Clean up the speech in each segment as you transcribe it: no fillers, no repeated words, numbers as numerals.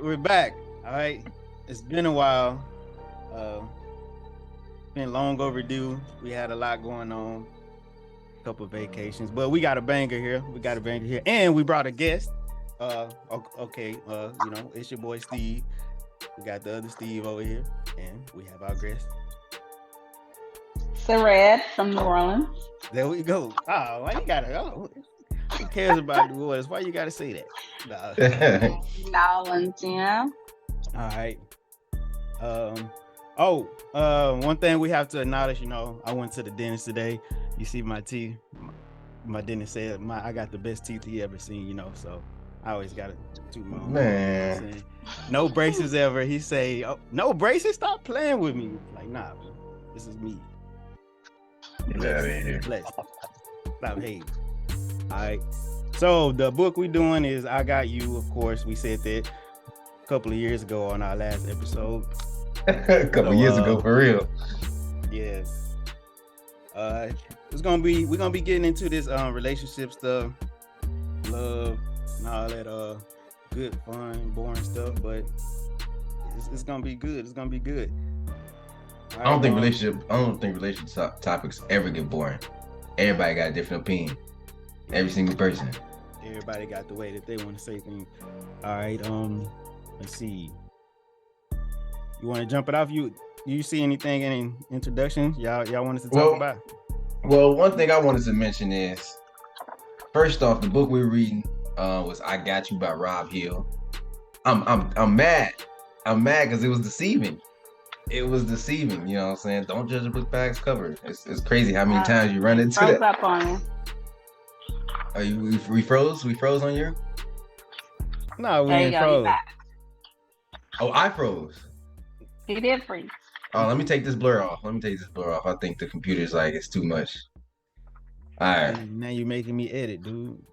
we're back. All right, it's been a while. Been long overdue. We had a lot going on, a couple of vacations, but we got a banger here. And we brought a guest. Okay. It's your boy Steve. We got the other Steve over here, and we have our guest. Sared from New Orleans. There we go. Oh, why you gotta? Oh, who cares about New Orleans? Why you gotta say that? New Orleans, yeah. All right. One thing we have to acknowledge, I went to the dentist today. You see my teeth. My dentist said I got the best teeth he ever seen, so I always got to toot my own. Man. No braces ever. He say, oh, no braces? Stop playing with me. Like, nah, bro. This is me. Get out of here. Stop hating. All right. So the book we doing is I Got You, of course. We said that a couple of years ago on our last episode. A couple years ago, for real. Yeah. We're gonna be getting into this relationship stuff, love, and all that good, fun, boring stuff, but it's gonna be good. It's gonna be good. I don't think relationship topics ever get boring. Everybody got a different opinion. Every single person. Everybody got the way that they want to say things. All right. Let's see. You want to jump it off? You see anything in introductions y'all want us to talk about? Well, one thing I wanted to mention is, first off, the book we're reading was "I Got You" by Rob Hill. I'm mad. I'm mad because it was deceiving. It was deceiving. You know what I'm saying? Don't judge a book by its cover. It's crazy how many times you run into that. Up on you. Are you? We froze. We froze on you. No, we ain't froze. Oh, I froze. He did freeze. Oh, let me take this blur off. I think the computer's like, it's too much. All right. Now you're making me edit, dude.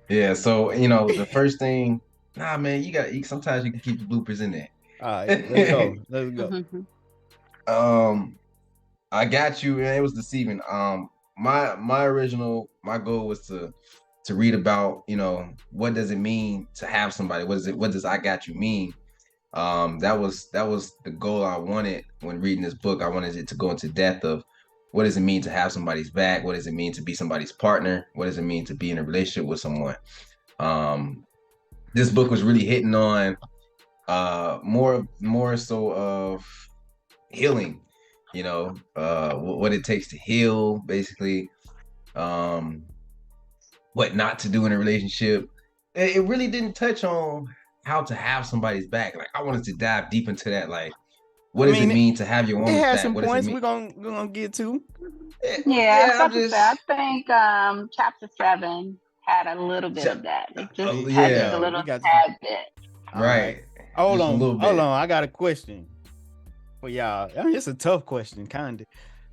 Yeah, so, the first thing, man, sometimes you can keep the bloopers in there. All right, let's go. I Got You, and it was deceiving. My goal was to read about, what does it mean to have somebody? What does I Got You mean? That was the goal I wanted when reading this book. I wanted it to go into depth of what does it mean to have somebody's back? What does it mean to be somebody's partner? What does it mean to be in a relationship with someone? This book was really hitting on more so of healing, what it takes to heal, basically, what not to do in a relationship. It really didn't touch on how to have somebody's back. Like, I wanted to dive deep into that. Like, what does it mean to have your woman's back? It has some points we're gonna get to. I think chapter 7 had a little bit of that. It just had a little tad bit. Right. Hold on. I got a question for y'all. I mean, it's a tough question, kind of.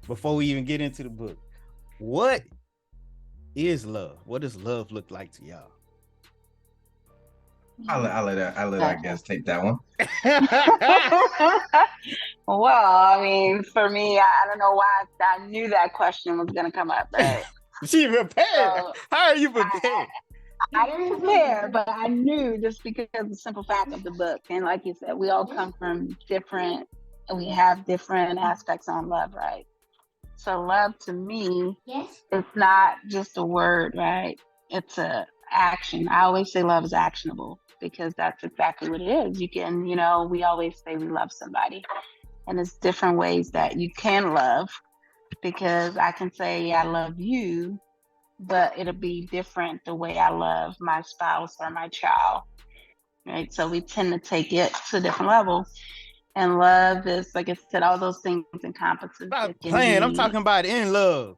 Before we even get into the book, what is love? What does love look like to y'all? I'll let our guest take that one. Well, I mean, for me, I don't know why I knew that question was going to come up. Right? She prepared. So, how are you prepared? I didn't prepare, but I knew just because of the simple fact of the book. And like you said, we all come from we have different aspects on love, right? So love to me, it's not just a word, right? It's a action. I always say love is actionable because that's exactly what it is. You can, we always say we love somebody, and it's different ways that you can love, because I can say I love you, but it'll be different the way I love my spouse or my child, right? So we tend to take it to a different level. And love is, like I said, all those things encompasses. Stop playing. I'm talking about in love.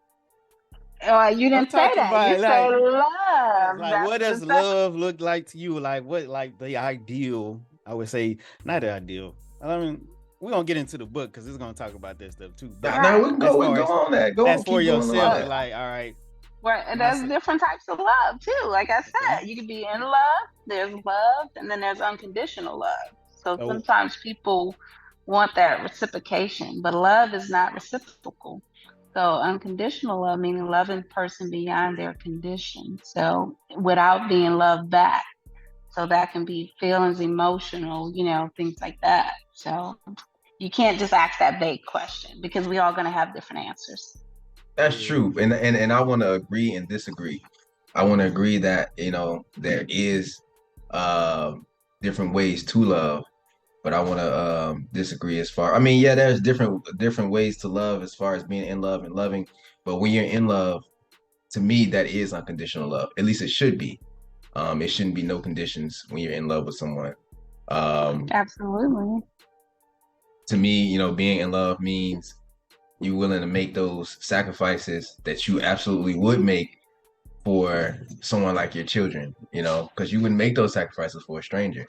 You didn't say that. You said love. Like, what does love look like to you? Like, what, like the ideal? I would say not the ideal. I mean, we're gonna get into the book because it's gonna talk about that stuff too. But no, we can go on that. That's for yourself. Like, all right. Well, and there's different types of love too. Like I said, you can be in love. There's love, and then there's unconditional love. So sometimes people want that reciprocation, but love is not reciprocal. So unconditional love, meaning loving person beyond their condition. So without being loved back. So that can be feelings, emotional, things like that. So you can't just ask that vague question because we all going to have different answers. That's true. And I want to agree and disagree. I want to agree that, there is different ways to love, but I want to disagree as far. I mean, yeah, there's different ways to love as far as being in love and loving, but when you're in love, to me, that is unconditional love. At least it should be. It shouldn't be no conditions when you're in love with someone. Absolutely. To me, being in love means you're willing to make those sacrifices that you absolutely would make for someone like your children, because you wouldn't make those sacrifices for a stranger.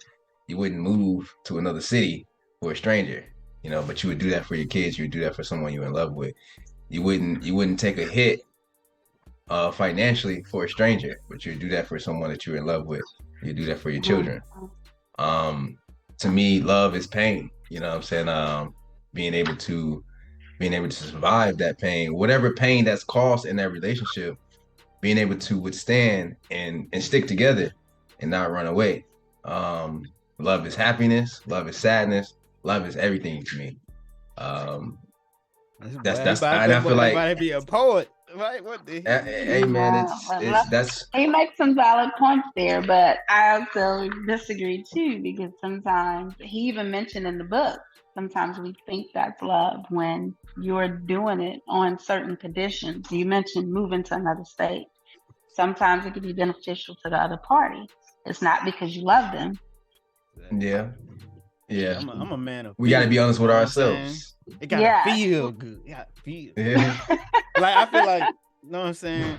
You wouldn't move to another city for a stranger, but you would do that for your kids. You would do that for someone you're in love with. You wouldn't take a hit financially for a stranger, but you would do that for someone that you're in love with. You do that for your children. To me, love is pain. You know what I'm saying? Being able to survive that pain, whatever pain that's caused in that relationship, being able to withstand and stick together and not run away. Love is happiness. Love is sadness. Love is everything to me. That's and I feel like might be a poet, right? What the hell? Hey man, that's he makes some valid points there, but I also disagree too, because sometimes he even mentioned in the book, sometimes we think that's love when you're doing it on certain conditions. You mentioned moving to another state. Sometimes it can be beneficial to the other party. It's not because you love them. Yeah. I'm a man of. We got to be honest with ourselves. It gotta feel good. Yeah, feel. Yeah. Like I feel like, you know what I'm saying?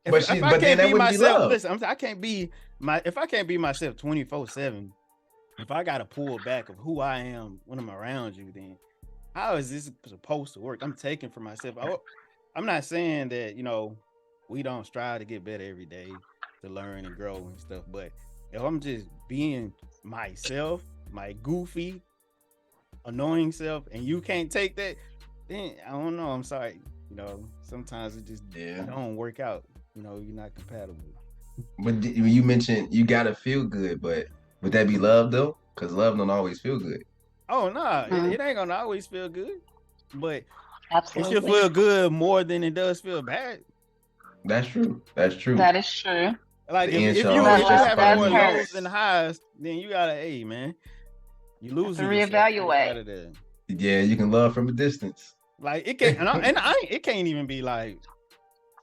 If I can't be myself, listen, I can't be if I can't be myself 24/7. If I gotta pull back of who I am when I'm around you, then how is this supposed to work? I'm taking for myself. I'm not saying that, we don't strive to get better every day, to learn and grow and stuff. But if I'm just being myself, my goofy, annoying self, and you can't take that, then I don't know. I'm sorry. Sometimes it just don't work out. You're not compatible. But you mentioned you gotta feel good, but would that be love though? Because love don't always feel good. Oh no, it ain't gonna always feel good, but absolutely, it should feel good more than it does feel bad. That's true. That is true. Like if you have more lows than highs, then you gotta, hey man, you lose to reevaluate. Yeah, you can love from a distance. Like it can't, it can't even be like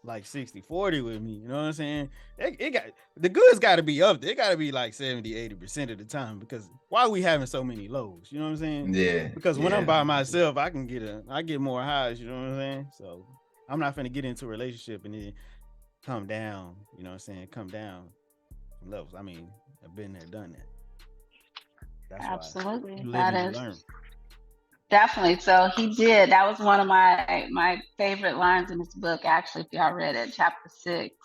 60-40 with me. You know what I'm saying? It got the goods got to be up there. It got to be like 70-80% of the time, because why are we having so many lows? You know what I'm saying? Yeah. Because when I'm by myself, I get more highs. You know what I'm saying? So I'm not finna get into a relationship and then come down. You know what I'm saying? Come down from levels. I mean, I've been there, done that. That's absolutely. That is definitely. So he did. That was one of my favorite lines in this book. Actually, if y'all read it, chapter 6.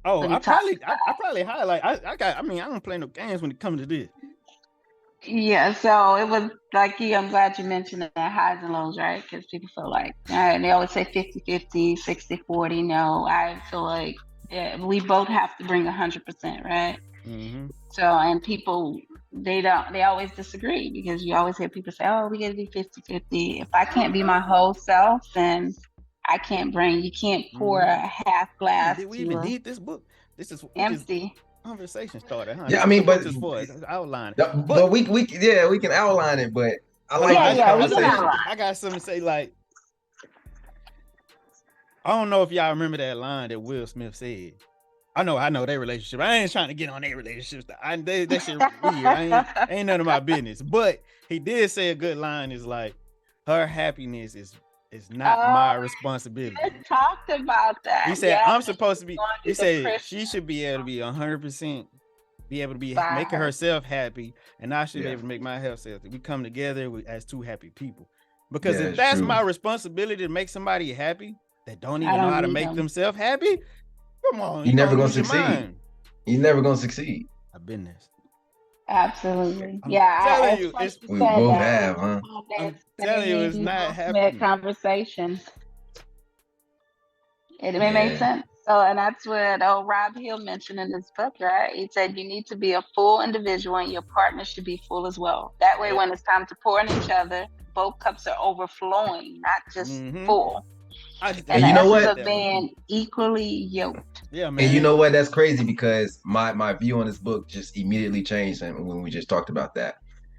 Oh, I probably highlight. I don't play no games when it comes to this. Yeah, so it was like, I'm glad you mentioned that highs and lows, right? Because people feel like, and they always say 50-50, 60-40. No, I feel like we both have to bring 100%, right? Mm-hmm. So, and people, they always disagree, because you always hear people say, oh, we got to be 50-50. If I can't be my whole self, then I can't you can't pour a half glass. Did we even need this book? This is empty. Conversation started, huh? Yeah, I mean, but outline. But we can outline it. But I like this conversation. I got something to say. Like, I don't know if y'all remember that line that Will Smith said. I know their relationship. I ain't trying to get on their relationships. That shit weird. Ain't none of my business. But he did say a good line. Is like, her happiness is not my responsibility. I talked about that. He said, I'm supposed to be. He said she should be able to be 100%, be able to be making herself happy, and I should be able to make myself happy. We come together as two happy people. Because if that's my responsibility to make somebody happy that don't even know how to make themselves happy, come on, you're never gonna succeed. You're never gonna succeed. I've been there. Absolutely. Telling you, we both have, huh? I'm telling you, it's not happening. Conversation. It may make sense. So, and that's what old Rob Hill mentioned in his book, right? He said you need to be a full individual and your partner should be full as well. That way, Yep. when it's time to pour in each other, both cups are overflowing, not just full. And And the you know essence what? of being equally yoked. Yeah, And you man. know what? That's crazy because my view on this book just immediately changed when we just talked about that.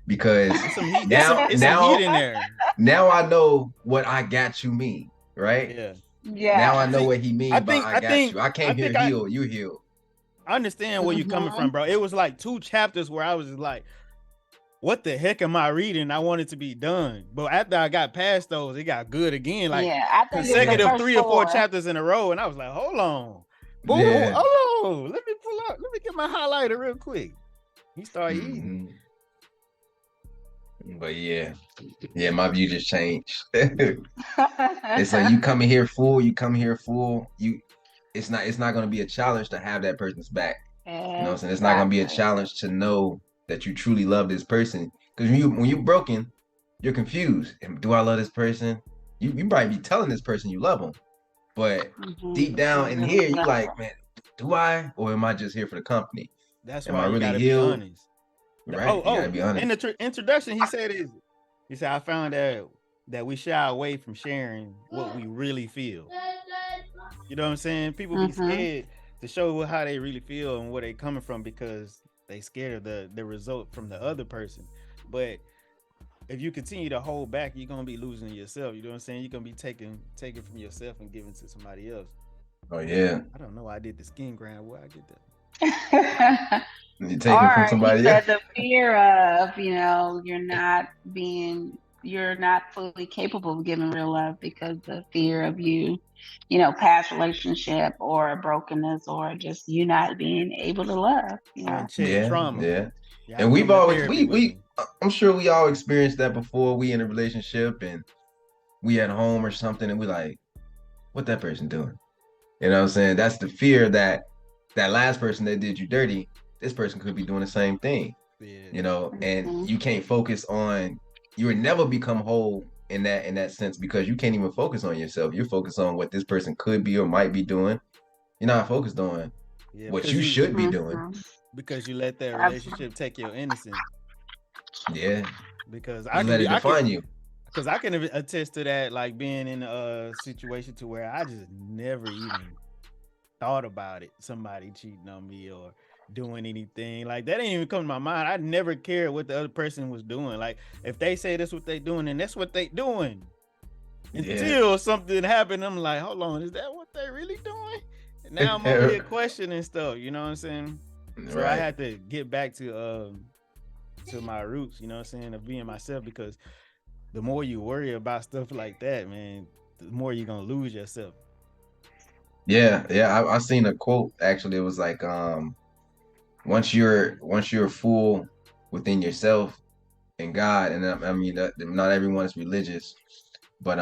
Because It's some heat. now It's some heat in there. now I know what I got you mean, right? Yeah. Now I Yeah. know See, what he mean by I got you. I came here I healed, you healed. understand where you're coming from, Mhm. bro. It was like 2 chapters where I was just like, what the heck am I reading? I want it to be done. But after I got past those, it got good again. Like Yeah, I think it's the consecutive first 3 or 4 4. chapters in a row. And I was like, hold on. Boo, Yeah. hold on. Let me pull out. Let me get my highlighter real quick. He started eating. But yeah, my view just changed. It's like you coming here full, it's not gonna be a challenge to have that person's back. You know what I'm saying? It's not gonna be a challenge to know that you truly love this person. Because when you're broken, you're confused. Do I love this person? You might be telling this person you love them, but deep down in here, you like, man, do I, or am I just here for the company? That's Am why I you really gotta healed? be honest. Right? You gotta be honest. In the introduction, he said, I found that we shy away from sharing what we really feel. You know what I'm saying? People be scared to show how they really feel and where they coming from because they scared of the result from the other person. But if you continue to hold back, you're gonna be losing yourself. You know what I'm saying? You're gonna be taking from yourself and giving to somebody else. Oh yeah. I don't know why I did the skin grind. Where I get that. You take it from somebody else. The fear of, you're not fully capable of giving real love because the fear of past relationship or brokenness or just you not being able to love. unchecked trauma. Yeah. Yeah, And we've always I'm sure we all experienced that before. We in a relationship and we at home or something and we like, what that person doing? You know what I'm saying? That's the fear that last person that did you dirty, this person could be doing the same thing. Yeah. And you can't focus on, you would never become whole in that sense because you can't even focus on yourself. You're focused on what this person could be or might be doing. You're not focused on what you should be doing. Because you let that relationship take your innocence. Yeah. Because you let it define you. Because I can attest to that, like being in a situation to where I just never even thought about it. Somebody cheating on me or doing anything like that ain't even come to my mind. I never cared what the other person was doing. Like if they say that's what they doing, then that's what they doing. Until something happened, I'm like, hold on, is that what they really doing? And now I'm over here questioning stuff. You know what I'm saying? So I had to get back to my roots. You know what I'm saying, of being myself because the more you worry about stuff like that, man, the more you're gonna lose yourself. Yeah. I seen a quote actually. It was like, once you're full within yourself and God, and I mean, not everyone is religious, but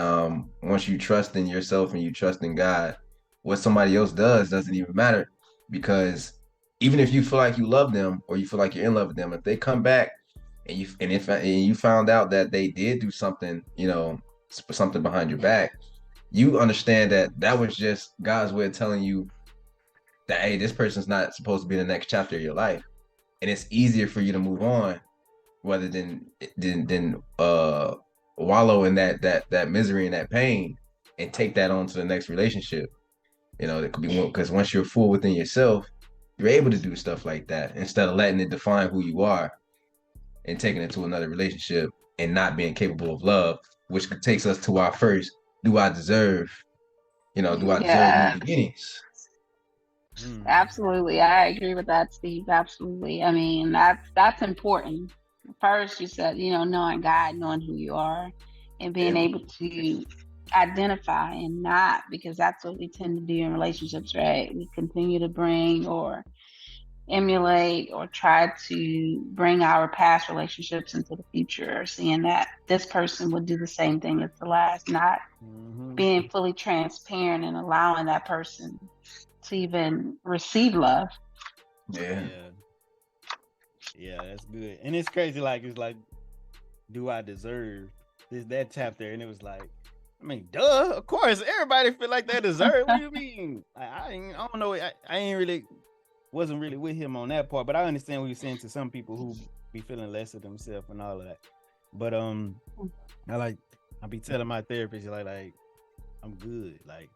once you trust in yourself and you trust in God, what somebody else does doesn't even matter because even if you feel like you love them or you feel like you're in love with them, if they come back and you found out that they did do something, something behind your back, you understand that was just God's way of telling you that, hey, this person's not supposed to be in the next chapter of your life, and it's easier for you to move on rather than wallow in that misery and that pain and take that on to the next relationship. It could be because once you're full within yourself, you're able to do stuff like that instead of letting it define who you are and taking it to another relationship and not being capable of love, which takes us to our first, do I deserve new beginnings? Absolutely. I agree with that, Steve. Absolutely. I mean, that's important. First, you said, knowing God, knowing who you are, and being able to identify and not, because that's what we tend to do in relationships, right? We continue to bring or emulate or try to bring our past relationships into the future, seeing that this person would do the same thing as the last, not being fully transparent and allowing that person to even receive love. Yeah, that's good. And it's crazy, like it's like, do I deserve that chapter? And it was like, I mean, duh, of course, everybody feel like they deserve. What do you mean? I don't know. I ain't really wasn't really with him on that part, but I understand what you're saying to some people who be feeling less of themselves and all of that. But I be telling my therapist like I'm good. Like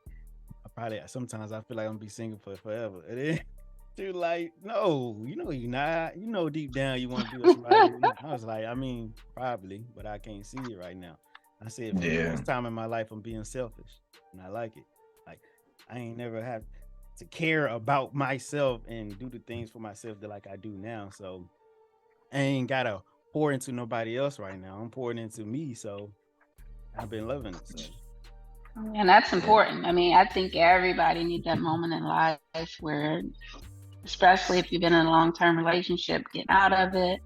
I probably sometimes I feel like I'm gonna be single for forever. And then she was like, no, you're not. You know deep down you want to be with somebody. I was like, I mean, probably, but I can't see it right now. I said for the Yeah. first time in my life I'm being selfish. And I like it. Like I ain't never have to care about myself and do the things for myself that like I do now. So I ain't gotta pour into nobody else right now. I'm pouring into me. So I've been loving it. So And that's Yeah. important. I mean, I think everybody needs that moment in life where, especially if you've been in a long-term relationship, get out of it.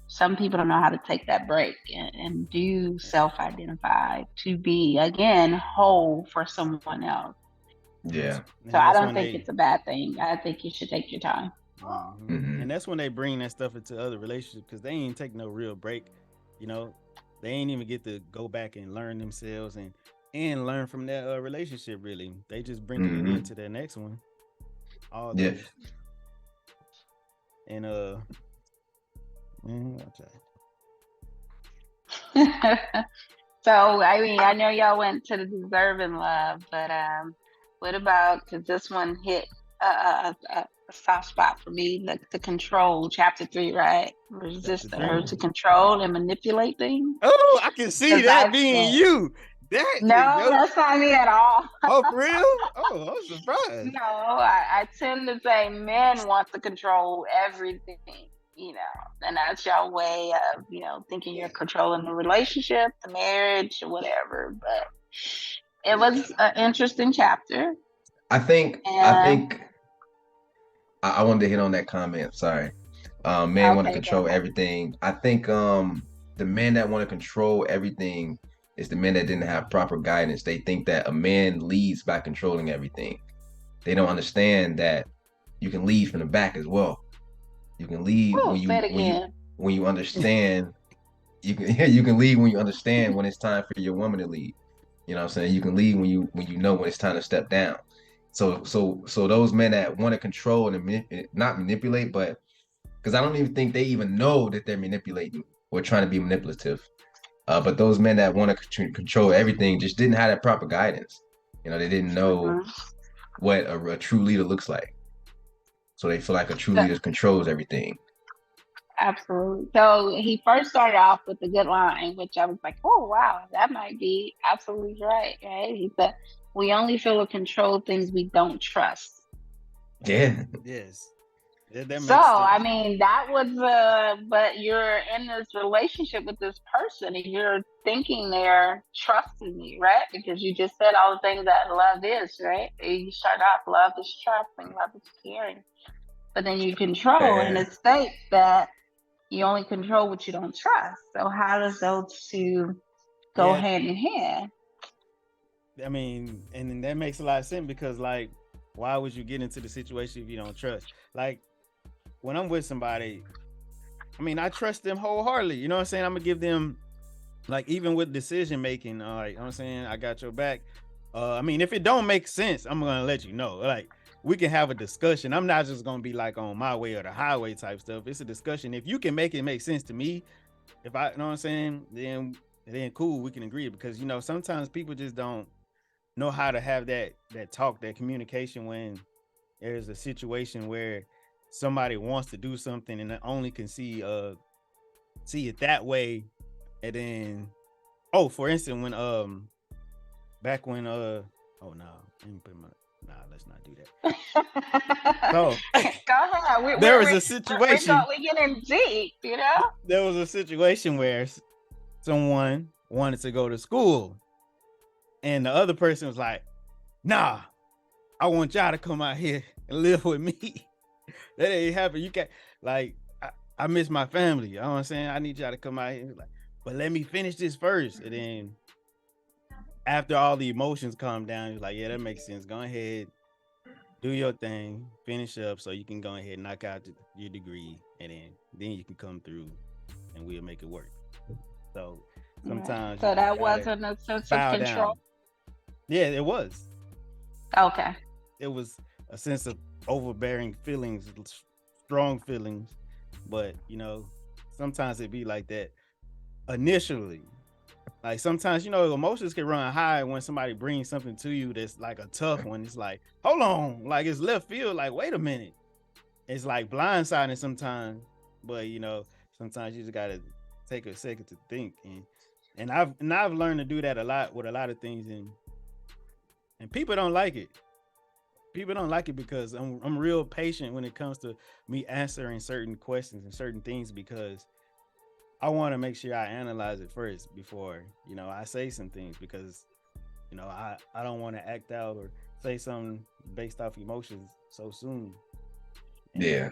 Some people don't know how to take that break and do self-identify to be, again, whole for someone else. Yeah. So and I that's don't when think they it's a bad thing. I think you should take your time. Mhm. and that's when they bring that stuff into other relationships because they ain't take no real break. You know, they ain't even get to go back and learn themselves and learn from that relationship. Really, they just bringing it Mhm. into their next one. All Yeah. those and okay. So, I mean, I know y'all went to the deserving love, but what about, because this one hit a soft spot for me, the control, chapter 3, right? Chapter Resist the three. urge to control and manipulate things. Oh, I can see Because that I being said, you. That is no, yo. that's not me at all. Oh, for real? Oh, I'm surprised. No, I tend to say men want to control everything, you know, and that's your way of, thinking you're controlling the relationship, the marriage, or whatever. But it was an interesting chapter. I think And I wanted to hit on that comment. Sorry. Men want to okay, go control ahead. everything. I think the men that want to control everything is the men that didn't have proper guidance. They think that a man leads by controlling everything. They don't understand that you can lead from the back as well. You can lead Oh, say it again. when you understand. You can you can lead when you understand when it's time for your woman to lead. You know what I'm saying? You can lead when you know when it's time to step down. So those men that want to control and not manipulate, but because I don't even think they even know that they're manipulating or trying to be manipulative. But those men that want to control everything just didn't have that proper guidance. You know, they didn't know Mhm. what a true leader looks like. So they feel like a true So- leader controls everything. Absolutely. So he first started off with a good line, which I was like, oh, wow, that might be absolutely right. Right? He said, we only feel or control things we don't trust. Yeah. Yes. That So, makes I sense. mean, that was, but you're in this relationship with this person and you're thinking they're trusting you, right? Because you just said all the things that love is, right? You start off, love is trusting, love is caring. But then you control, and Yeah. it states that you only control what you don't trust. So, how does those two go Yeah, hand in hand? I mean, and then that makes a lot of sense because like, why would you get into the situation if you don't trust? Like when I'm with somebody, I mean, I trust them wholeheartedly. You know what I'm saying? I'm gonna give them like even with decision making, like you know what I'm saying, I got your back. I mean, if it don't make sense, I'm gonna let you know. Like we can have a discussion. I'm not just gonna be like on my way or the highway type stuff. It's a discussion. If you can make it make sense to me, if I you know what I'm saying, then cool, we can agree because sometimes people just don't know how to have that talk, that communication when there's a situation where somebody wants to do something and only can see it that way, and then for instance when back when oh no, let me put my let's not do that. So Go ahead. there was a situation We're getting deep, you know? there was a situation where someone wanted to go to school and the other person was like, nah, I want y'all to come out here and live with me. That ain't happen. You can't like I miss my family. You know what I'm saying? I need y'all to come out here. Like, but let me finish this first. And then after all the emotions calm down, he's like, yeah, that makes sense. Go ahead, do your thing, finish up so you can go ahead and knock out your degree, and then you can come through and we'll make it work. So Right. sometimes you So just that gotta wasn't a sense of bow control. down. Yeah, it was. Okay. It was a sense of overbearing feelings, strong feelings. But sometimes it be like that initially. Like sometimes, emotions can run high when somebody brings something to you that's like a tough one. It's like, hold on, like it's left field. Like, wait a minute. It's like blindsiding sometimes. But sometimes you just gotta take a second to think. And I've learned to do that a lot with a lot of things, and people don't like it. People don't like it because I'm real patient when it comes to me answering certain questions and certain things, because I want to make sure I analyze it first before I say some things, because I don't want to act out or say something based off emotions so soon. And Yeah.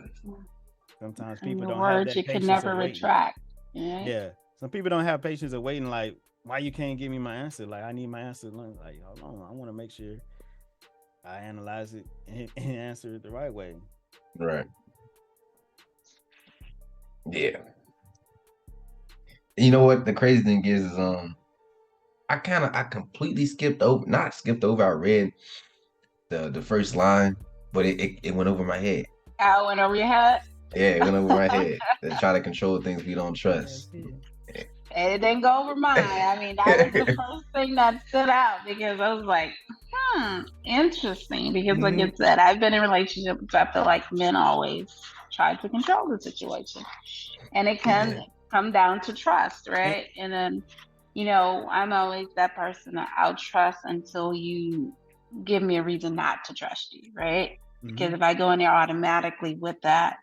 sometimes And people your don't have words that you can patience never of waiting. retract. Right? Yeah, some people don't have patience of waiting. Like, why you can't give me my answer? Like, I need my answer. Like, hold on, I want to make sure I analyze it and answer it the right way. Right. Yeah. You know what? The crazy thing is I completely skipped over, not skipped over. I read the first line, but it went over my head. I went over your head. Yeah, it went over my head. They try to control things we don't trust. And it didn't go over mine. I mean, that was the first thing that stood out because I was like, interesting. Because, like Mhm. I said, I've been in relationships. I feel like men always try to control the situation. And it can Yeah. come down to trust, And, right? And then, I'm always that person that I'll trust until you give me a reason not to trust you, right? Because mhm. if I go in there automatically with that,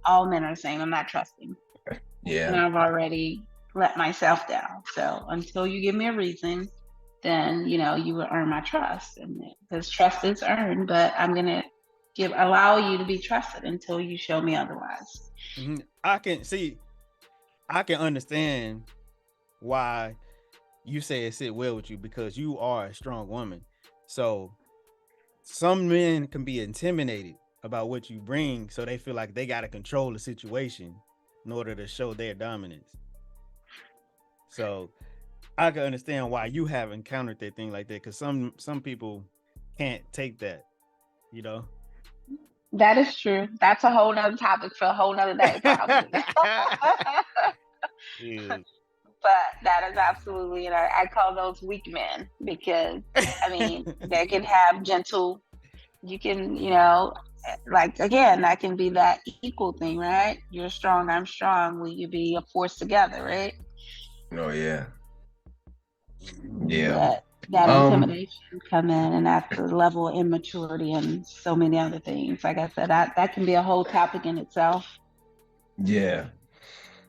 all men are the same. I'm not trusting. And Yeah. I've already let myself down. So until you give me a reason, then you will earn my trust, and because trust is earned, but I'm gonna allow you to be trusted until you show me otherwise. I can see, I can understand why you say it sit well with you, because you are a strong woman. So some men can be intimidated about what you bring, so they feel like they got to control the situation in order to show their dominance. So I can understand why you have encountered that thing like that, because some people can't take that, you know. That is true. That's a whole nother topic for a whole nother day, probably. Yeah. But that is absolutely, I call those weak men because, I mean, they can have gentle, you can, like, again, that can be that equal thing, right? You're strong, I'm strong. Will you be a force together, right? Oh yeah. Yeah. But that Um. intimidation come in, and that's the level of immaturity and so many other things. Like I said, that can be a whole topic in itself. Yeah.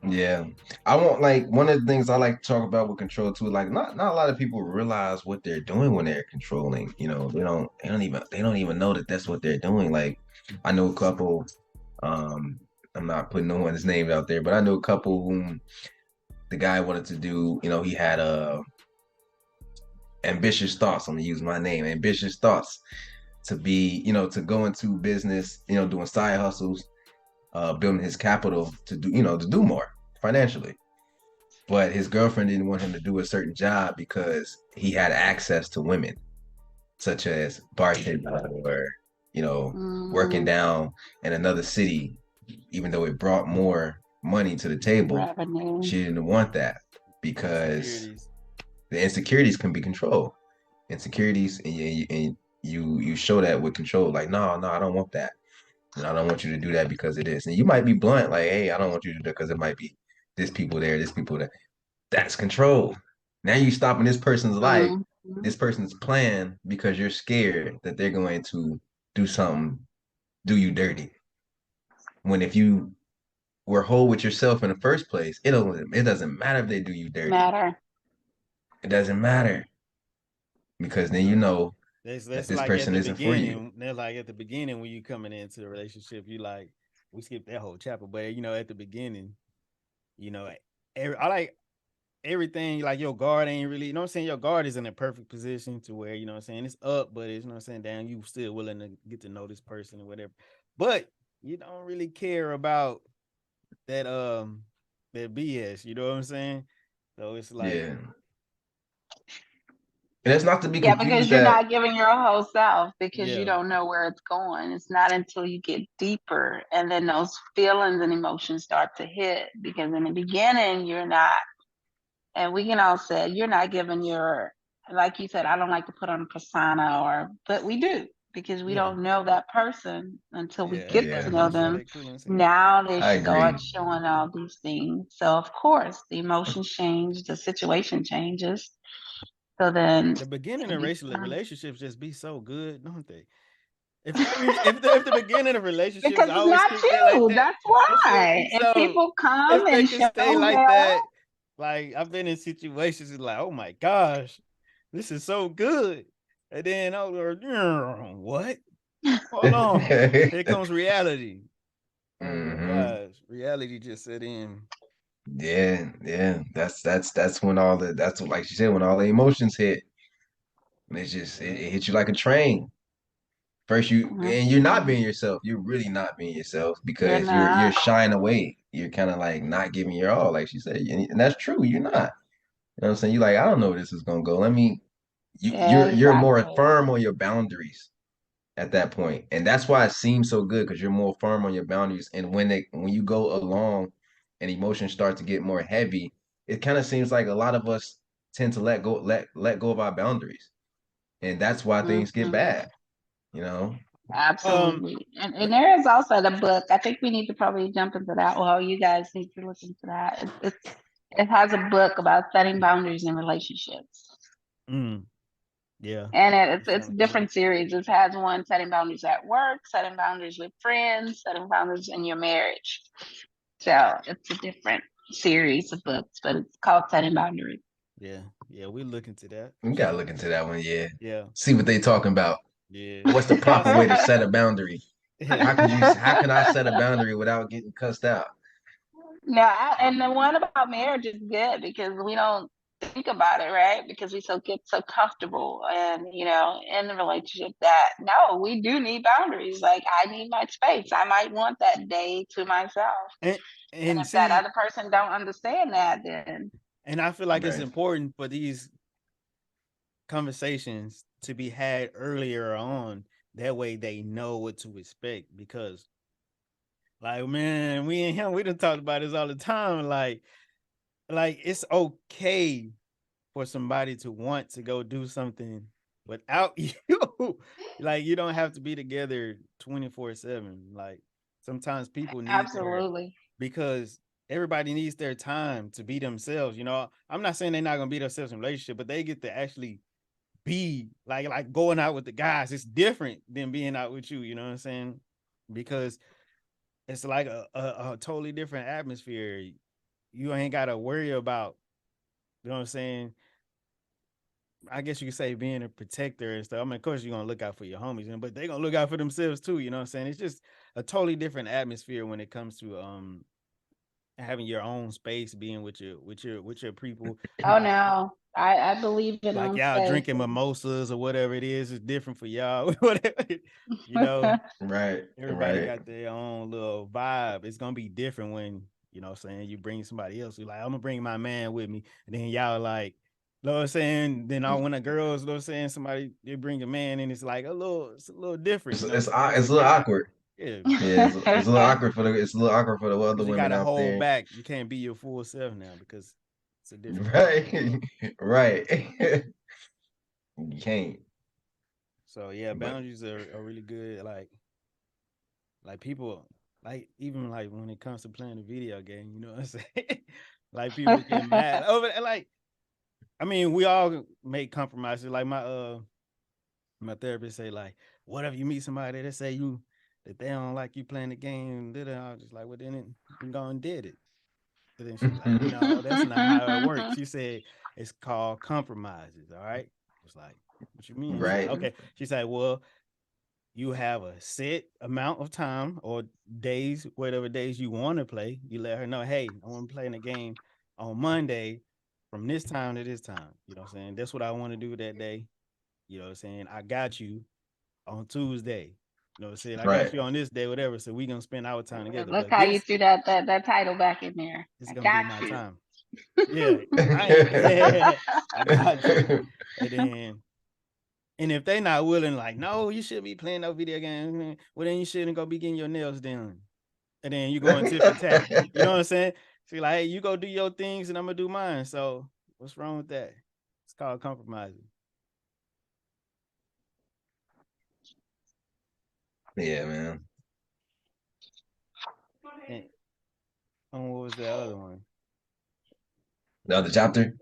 Yeah. I want, like, one of the things I like to talk about with control too. Like, not a lot of people realize what they're doing when they're controlling. They don't even know that that's what they're doing. Like, I know a couple. Um. I'm not putting no one's name out there, but I know a couple whom the guy wanted to do. He had ambitious thoughts. I'm gonna use my name, ambitious thoughts, to be, to go into business, doing side hustles, building his capital to do, to do more financially. But his girlfriend didn't want him to do a certain job because he had access to women, such as bartending or, working Mm, down in another city, even though it brought more money to the table. revenue. She didn't want that because Insecurities. the insecurities can be controlled. Insecurities, and you show that with control. Like, no, I don't want that, and I don't want you to do that because it is. And you might be blunt, like, hey, I don't want you to do that because it might be this people there, this people there. That's control. Now you stopping this person's life, Mhm. this person's plan, because you're scared that they're going to do something, do you dirty. When if you were whole with yourself in the first place, it doesn't matter if they do you dirty. Matter. It doesn't matter, because then you Yeah. know That's that that's this like at person the isn't for you. beginning. They're like at the beginning when you coming into the relationship, you like, we skipped that whole chapter, but at the beginning, you know, I like everything, like your guard ain't really, what I'm saying, your guard is in a perfect position to where, what I'm saying, it's up, but it's, what I'm saying, down, you still willing to get to know this person or whatever. But you don't really care about that that BS, you know what I'm saying? So it's like, Yeah. And it's not to be Yeah, because confused you're that not giving your whole self because you yeah, don't know where it's going. It's not until you get deeper and then those feelings and emotions start to hit. Because in the beginning, you're not, and we can all say, you're not giving your, like you said, I don't like to put on a persona but we do because we yeah, don't know that person until we yeah. get yeah, to Everybody know say them. that cool and say, Now they I start agree. showing all these things. So, of course, the emotions change, the situation changes. So then the beginning of you racial start. relationships just be so good, don't they? If the beginning of relationships Because it's always not can stay like you. that, That's if they why. And so people come if they and can show stay who they like are. that, like I've been in situations it's like, oh my gosh, this is so good. And then what? Hold on. Here comes reality. Oh my Hmm. gosh. Reality just set in. Yeah, yeah. That's when all the that's what, like she said, when all the emotions hit, and it's just Yeah. it hits you like a train. First and you're not Mhm. being yourself. You're really not being yourself You're because you're not. shying away. You're kind of like not giving your all, like she said. And that's true. You're not. You know what I'm saying? You're like, I don't know where this is gonna go. Let me you're more Exactly. firm on your boundaries at that point. And that's why it seems so good because you're more firm on your boundaries. And when you go along and emotions start to get more heavy, it kind of seems like a lot of us tend to let go of our boundaries. And that's why things get Mhm. bad, you know? Um Absolutely. And there is also the book. I think we need to probably jump into that. Well, you guys need to look into that. It has a book about setting boundaries in relationships. mm, yeah. And That it's sounds good. different series. It has one setting boundaries at work, setting boundaries with friends, setting boundaries in your marriage. So it's a different series of books, but it's called Setting Boundaries. Yeah. Yeah, we look into that for We gotta sure. look into that one, yeah. Yeah. See what they talking about. Yeah. What's the proper way to set a boundary? Yeah. How can I set a boundary without getting cussed out? No, and the one about marriage is good because we don't think about it, right? Because we get so comfortable and in the relationship that no, we do need boundaries. Like I need my space. I might want that day to myself. and And and if that see, other person don't understand that, then and I feel like it's Right. important for these conversations to be had earlier on. That way they know what to expect because like man, we and him, we done talked about this all the time. Like it's okay for somebody to want to go do something without you. Like you don't have to be together 24/7. Like sometimes people need their absolutely. because everybody needs their time to be themselves. I'm not saying they're not gonna be themselves in a relationship, but they get to actually be like going out with the guys. It's different than being out with you. You know what I'm saying? Because it's like a totally different atmosphere. You ain't got to worry about. You know what I'm saying? I guess you could say being a protector and stuff. I mean, of course, you're gonna look out for your homies, but they're gonna look out for themselves too. You know what I'm saying? It's just a totally different atmosphere when it comes to having your own space, being with your people. Oh Like no, I believe in like own y'all space. drinking mimosas or whatever it is. It's different for y'all. Whatever, you know. Right. Everybody Right. got their own little vibe. It's gonna be different when saying you bring somebody else. You're like, I'm gonna bring my man with me, and then y'all like, know what I'm saying. Then all when the girls, know what I'm saying, somebody they bring a man, and it's like it's a little different. It's You know what it's I'm saying? it's a little awkward. Yeah, Yeah, it's a little awkward for the other because you women gotta out hold there. back. You can't be your full self now because it's a different dynamic. Right. Right. You can't. So yeah, But boundaries are really good. Like people like even like when it comes to playing a video game, you know what I'm saying? Like people get mad over like I mean, we all make compromises. Like my therapist say like, what if you meet somebody that say that they don't like you playing the game? I was just like, well then go and did it. But then she's like, no, that's not how it works. She said it's called compromises. All right. I was like, what you mean? She's like, right. okay. She said, well, you have a set amount of time or days, whatever days you want to play. You let her know, hey, I want to play in the game on Monday from this time to this time. You know what I'm saying? That's what I want to do that day. You know what I'm saying? I got you on Tuesday. You know what I'm saying? I got Right. you on this day, whatever. So we're gonna spend our time together. Look But how you this threw that title back in there. is I gonna be got my you. time. Yeah, I got you. And if they not willing, like, no, you shouldn't be playing no video games. Well, then you shouldn't go be getting your nails done. And then you going tit for tat. You know what I'm saying? So like, hey, you go do your things and I'm gonna do mine. So what's wrong with that? It's called compromising. Yeah, man. And what was the other one? The other chapter?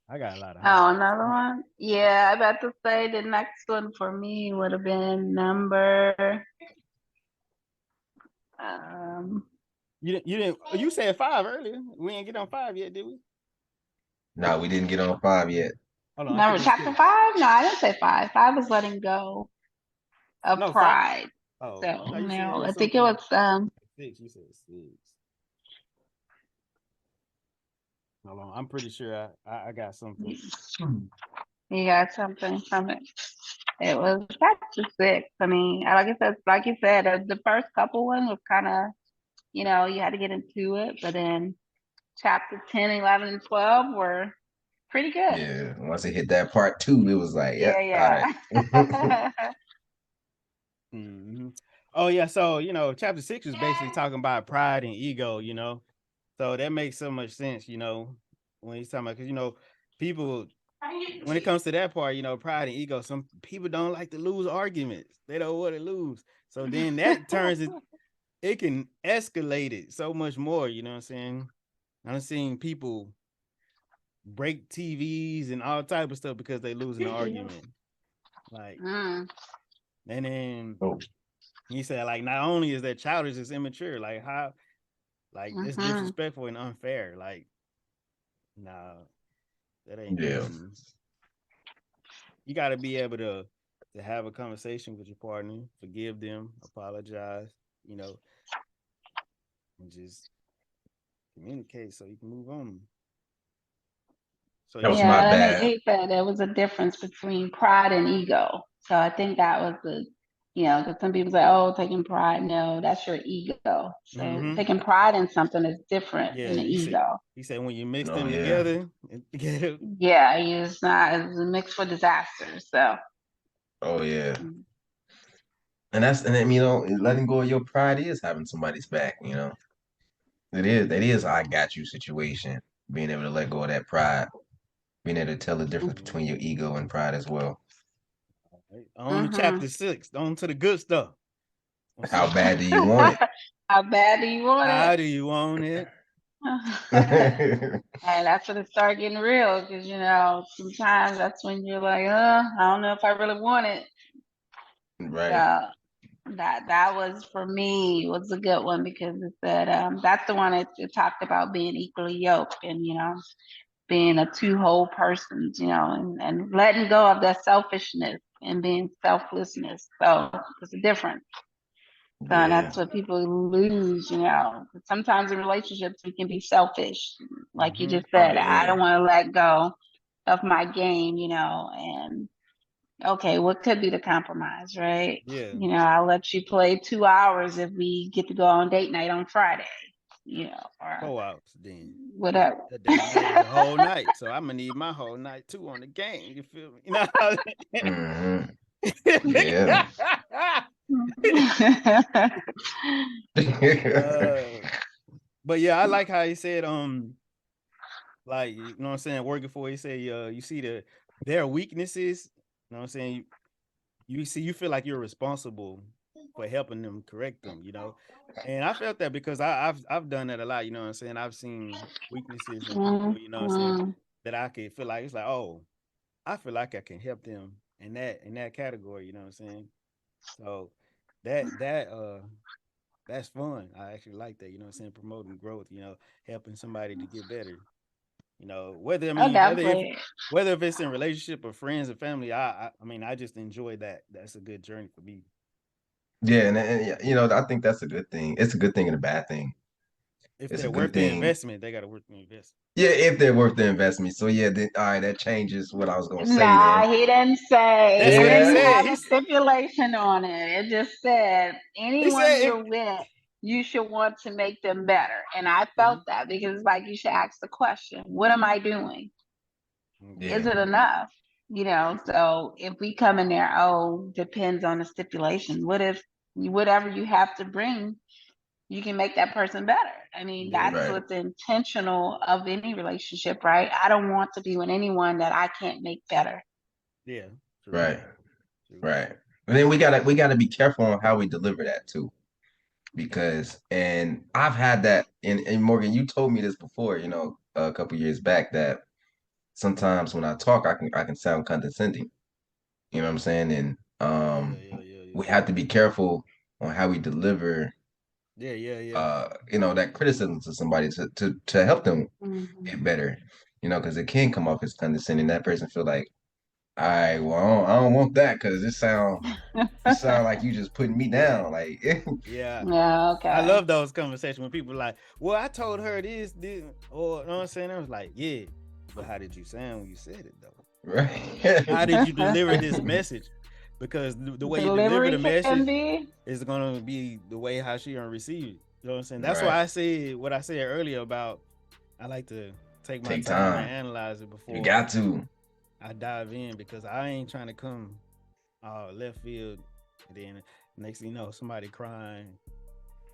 I got a lot of Oh, highlights. another one? Yeah, I about to say the next one for me would have been number You said 5 earlier. We ain't get on 5 yet, did we? No, we didn't get on 5 yet. Hold on, I think number we chapter skipped. 5. No, I didn't say 5. 5 was letting go of No, 5. pride. Oh, I So thought you no, said I think it something was 6. You said 6. Hold on, I'm pretty sure I got something. you got something from it. It was chapter 6. I mean, like you said, the first couple one was kind of, you had to get into it, but then chapter 10, 11, and 12 were pretty good. Yeah. Once it hit that part 2, it was like, Yeah, yeah, all right. yeah. Mm-hmm. Oh yeah, so chapter 6 is basically talking about pride and ego. So that makes so much sense. When he's talking about, because people, when it comes to that part, pride and ego, some people don't like to lose arguments. They don't want to lose. So then that turns it can escalate it so much more. You know what I'm saying? I'm seeing people break TVs and all type of stuff because they losing an argument. Like, and then Oh. he said, like, not only is that childish, it's immature. Like, how, like, it's disrespectful and unfair. Like, nah, that ain't Yeah. cool. You got to be able to have a conversation with your partner, forgive them, apologize, and just communicate so you can move on. So That was Yeah, my and bad. he said there was a difference between pride and ego. So I think that was because some people say, "Oh, taking pride." No, that's your ego. So taking pride in something is different than Yeah, the ego. he said when you mix Oh, them yeah. together, Yeah, it's not. It's a mix for disaster. So. Oh, yeah. And then, letting go of your pride is having somebody's back, It is a I got you situation. Being able to let go of that pride, being able to tell the difference between your ego and pride as well. On to chapter 6, on to the good stuff. How bad do you want it? How bad do you want it? How do you want it? And that's when it started getting real, because sometimes that's when you're like, I don't know if I really want it. Right. That was, for me, was a good one, because it said that's the one it talked about being equally yoked, and being a two whole persons, and letting go of that selfishness and being selflessness. So it's a difference. So Yeah. that's what people lose, Sometimes in relationships we can be selfish, like you just said. I don't want to let go of my game, and okay, what could be the compromise, right? Yeah. I'll let you play 2 hours if we get to go on date night on Friday, or 4 hours then. whatever. The date night is a whole night. So I'm gonna need my whole night too on the game. You feel me? Yeah. But yeah, I like how he said, like, you know what I'm saying, working for, he said, you see their weaknesses, you know what I'm saying, you feel like you're responsible for helping them correct them, and I felt that because I've done that a lot, you know what I'm saying. I've seen weaknesses in people, you know what I'm saying, that I could feel like, it's like, oh, I feel like I can help them in that category, you know what I'm saying. So that's fun. I actually like that, you know what I'm saying, promoting growth, helping somebody to get better. Whether, I Oh, mean, definitely. whether if it's in relationship or friends or family, I mean, I just enjoy that. That's a good journey for me. Yeah, and I think that's a good thing. It's a good thing and a bad thing. If It's a they're good worth the thing. investment, they got to worth the investment. Yeah, if they're worth the investment. So yeah, then all right, that changes what I was gonna say Nah, then. he didn't say. That's He what he didn't Yeah. said. have a stipulation on it. It just said He anyone said if you're with. you should want to make them better. And I felt that because it's like you should ask the question, what am I doing? Yeah. Is it enough? You know, so if we come in there, oh, depends on the stipulation. What if whatever you have to bring, you can make that person better? I mean, Yeah. that's Right. what's intentional of any relationship, right? I don't want to be with anyone that I can't make better. Yeah. True. Right. True. Right. And then we gotta be careful on how we deliver that too. Because and I've had that and Morgan, you told me this before, you know, a couple years back that sometimes when I talk I can sound condescending. You know what I'm saying? And Yeah. we have to be careful on how we deliver Yeah. you know, that criticism to somebody to help them Mhm. get better. You know, because it can come off as condescending. That person feel like, all right, well, I don't want that because it sound like you just putting me Yeah. down. Like, Yeah. Yeah, I okay. love those conversations when people like, well, I told her this, or you know what I'm saying? I was like, yeah, but how did you sound when you said it though? right? How did you deliver this message? Because the way you deliver the Delivery can message be. is gonna be the way how she gonna receive it. You know what I'm saying? That's Right. why I said what I said earlier about I like to take my Take time time. and analyze it You before got to. I dive in because I ain't trying to come left field and then next thing you know somebody crying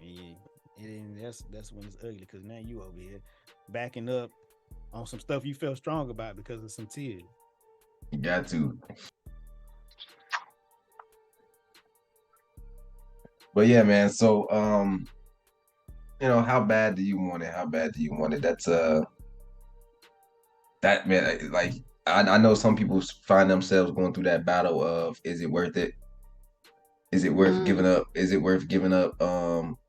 and then that's when it's ugly because now you over here backing up on some stuff you felt strong about because of some tears. You got to. But yeah, man. So you know, how bad do you want it? How bad do you want it? That's that man, like I know some people find themselves going through that battle of is it worth it? Is it worth giving up? Is it worth giving up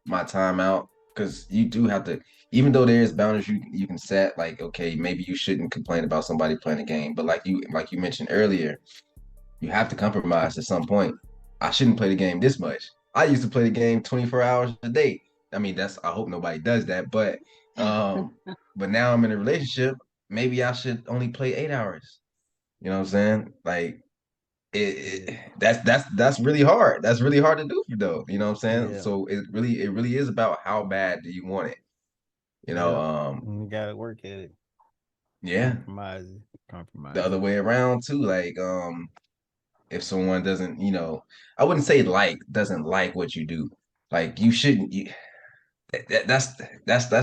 my time out? Because you do have to, even though there's boundaries you can set, like okay, maybe you shouldn't complain about somebody playing a game, but like you mentioned earlier, you have to compromise at some point. I shouldn't play the game this much. I used to play the game 24 hours a day. I mean, that's I hope nobody does that, but now I'm in a relationship, maybe I should only play 8 hours. You know what I'm saying? Like that's really hard. That's really hard to do though. You know what I'm saying? Yeah. So it really is about how bad do you want it. You know, Yeah. You gotta work at it. yeah. Compromise. The other way around too. Like, if someone doesn't, you know, I wouldn't say doesn't like what you do. Like you shouldn't. That's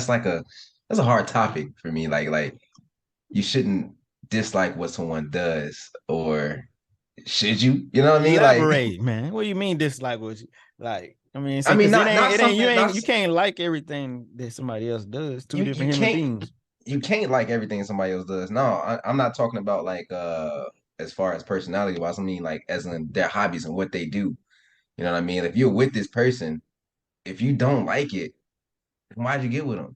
like that's a hard topic for me. Like you shouldn't dislike what someone does, or should you? You know what I mean? Like, Elaborate, man. What do you mean dislike what you like? I mean, I see, mean, because not something. you can't like everything that somebody else does. Two You different human can't beings. you can't like everything somebody else does. No, I'm not talking about like as far as personality wise. I mean like as in their hobbies and what they do. You know what I mean? If you're with this person, if you don't like it, why'd you get with them?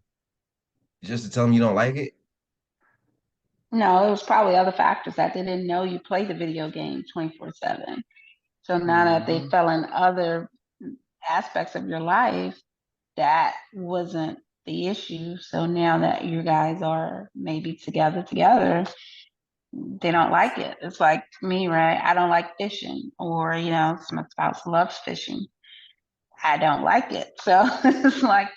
Just to tell them you don't like it? No, it was probably other factors that they didn't know you played the video game 24/7. So now that they fell in other aspects of your life, that wasn't the issue. So now that you guys are maybe together, they don't like it. It's like me, right? I don't like fishing, or my spouse loves fishing. I don't like it. So it's like,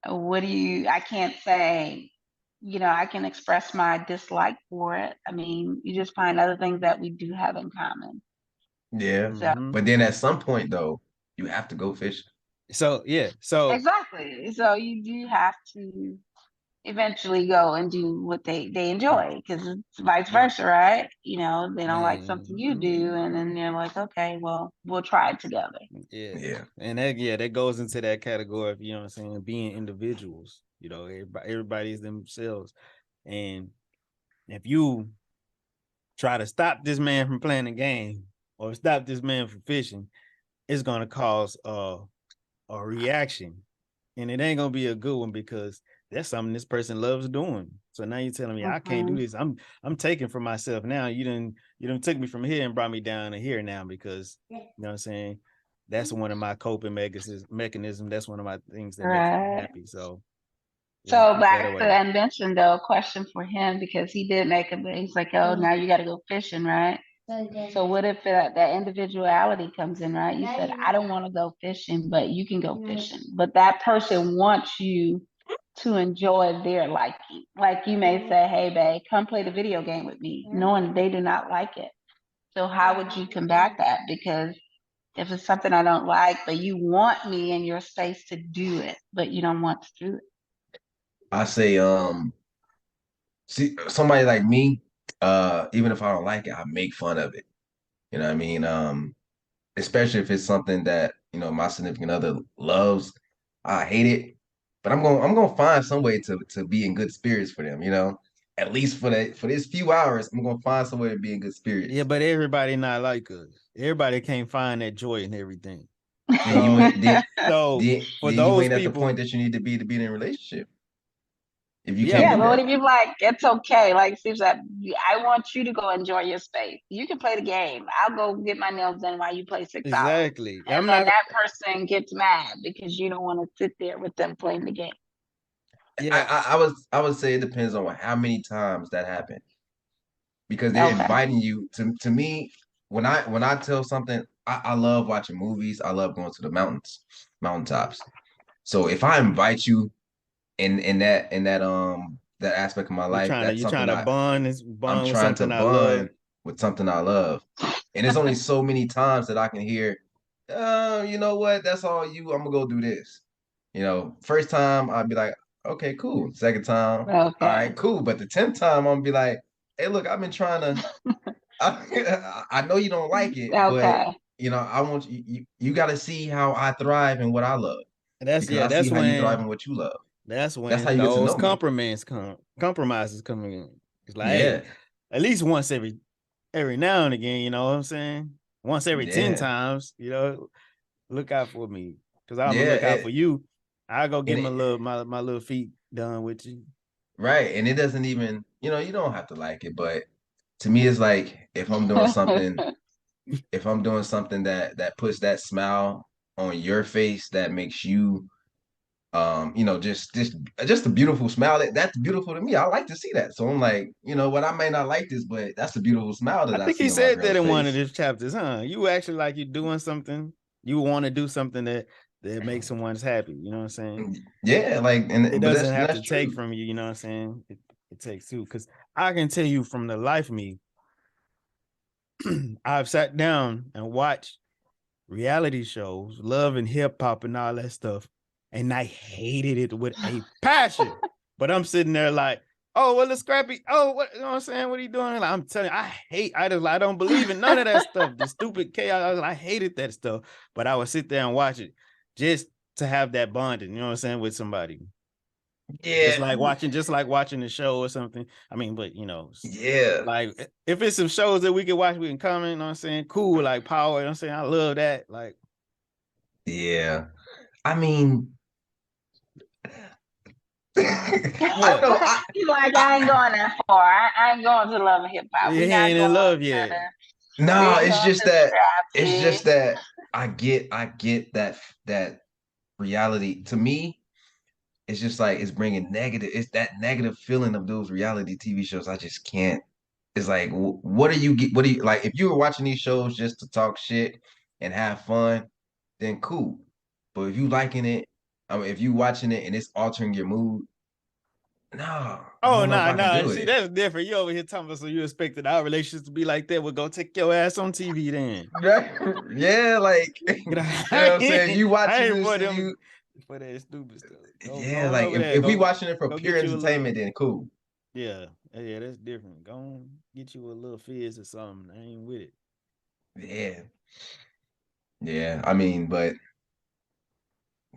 what do you? I can't say, I can express my dislike for it. I mean, you just find other things that we do have in common. Yeah. So But then at some point though, you have to go fishing. So yeah, so exactly. So you do have to eventually go and do what they enjoy, because it's vice yeah, versa, right? They don't like something you do, and and then they're like, okay, well, we'll try it together. yeah, Yeah. and that goes into that category of what I'm saying, being individuals. Everybody's themselves, and if you try to stop this man from playing the game or stop this man from fishing, it's gonna cause a reaction, and it ain't gonna be a good one because that's something this person loves doing. So now you're telling me I can't do this. I'm taking for myself now. You didn't took me from here and brought me down to here now because you know what I'm saying. That's one of my coping mechanism. That's one of my things that makes me Right. happy. So yeah, So keep that back to away. that invention though, question for him, because he did make it, but he's like, oh, now you got to go fishing, right? So what if that individuality comes in, right? You said, I don't want to go fishing, but you can go fishing. But that person wants you to enjoy their liking. Like you may say, hey, babe, come play the video game with me, knowing they do not like it. So how would you combat that? Because if it's something I don't like, but you want me in your space to do it, but you don't want to do it. I say, see, somebody like me, even if I don't like it, I make fun of it. You know what I mean? Especially if it's something that, my significant other loves. I hate it, but I'm gonna find some way to be in good spirits for them, At least for this few hours, I'm gonna find some way to be in good spirits. Yeah, but everybody not like us. Everybody can't find that joy in everything. And you ain't then, So for then you those ain't at the people, point that you need to be in a relationship. If you yeah, can't Yeah, do but what that. if you're like, it's okay? Like, Steve's like, I want you to go enjoy your space. You can play the game. I'll go get my nails done while you play 6 hours. exactly. And I'm then not. that person gets mad because you don't want to sit there with them playing the game. Yeah, I would say it depends on how many times that happened. Because they're Okay. inviting you to me when I tell something, I love watching movies. I love going to the mountaintops. So if I invite you in that aspect of my life, that's you're something trying to I'm bond with trying to something I love. bond with something I love. And there's only so many times that I can hear, you know what, that's all you, I'm gonna go do this. First time I'd be like, okay, cool. Second time, all Okay. right, cool. But the 10th time I'm gonna be like, hey, look, I've been trying to I know you don't like it, but Okay. I want you got to see how I thrive and what I love And that's because yeah, I see that's how you thrive when and what you love. that's That's how when you get to those know me. compromises coming in. It's like, hey, Yeah, at least once every now and again, you know what I'm saying? Once every 10 yeah, times, look out for me. Cause I'm gonna yeah. look out for you. I go get And my it, little feet done with you. right, and it doesn't even you don't have to like it, but to me, it's like if I'm doing something that puts that smile on your face that makes you just a beautiful smile. That's beautiful to me. I like to see that. So I'm like, what, I may not like this, but that's a beautiful smile I that I think he see on my said that girl's in one of face. his chapters, huh? You actually like you're doing something. You want to do something that makes someone's happy. You know what I'm saying? Yeah, like, It but doesn't that's have to that's take true. from you. You know what I'm saying? It takes two. Because I can tell you from the life of me, I've sat down and watched reality shows, love and hip hop and all that stuff, and I hated it with a passion. But I'm sitting there like, oh, well, it's Scrappy. Oh, what, you know what I'm saying? What are you doing? Like, I'm telling you, I don't believe in none of that stuff. The stupid chaos. I hated that stuff. But I would sit there and watch it just to have that bonding, you know what I'm saying, with somebody. Yeah, Just like watching the show or something. I mean, but yeah, like if it's some shows that we can watch, we can comment, you know what I'm saying? Cool, like Power, you know what I'm saying? I love that. Like, yeah. I mean, I what? know. He's like, I ain't I going that far. I ain't going to love and hip hop. He We're not ain't in going love to yet. we no. ain't It's going just to that. It's Scrappy. just that I get that reality to me. It's just like it's bringing negative. It's that negative feeling of those reality TV shows. I just can't. It's like, what do you get? What do you like? If you were watching these shows just to talk shit and have fun, then cool. But if you liking it, I mean, if you watching it and it's altering your mood, no, I Oh don't know if no, I can no. do See, it. that's different. You over here talking about so you expected our relationship to be like that. We'll go take your ass on TV then. Right? Yeah, like You know, what I'm saying. You I watching ain't this for and them you, for that stupid stuff. Go yeah, on like over there. if we watching it for Go pure get you a entertainment, little. then cool. Yeah, yeah, that's different. Go on, get you a little fizz or something. I ain't with it. Yeah, yeah. I mean, but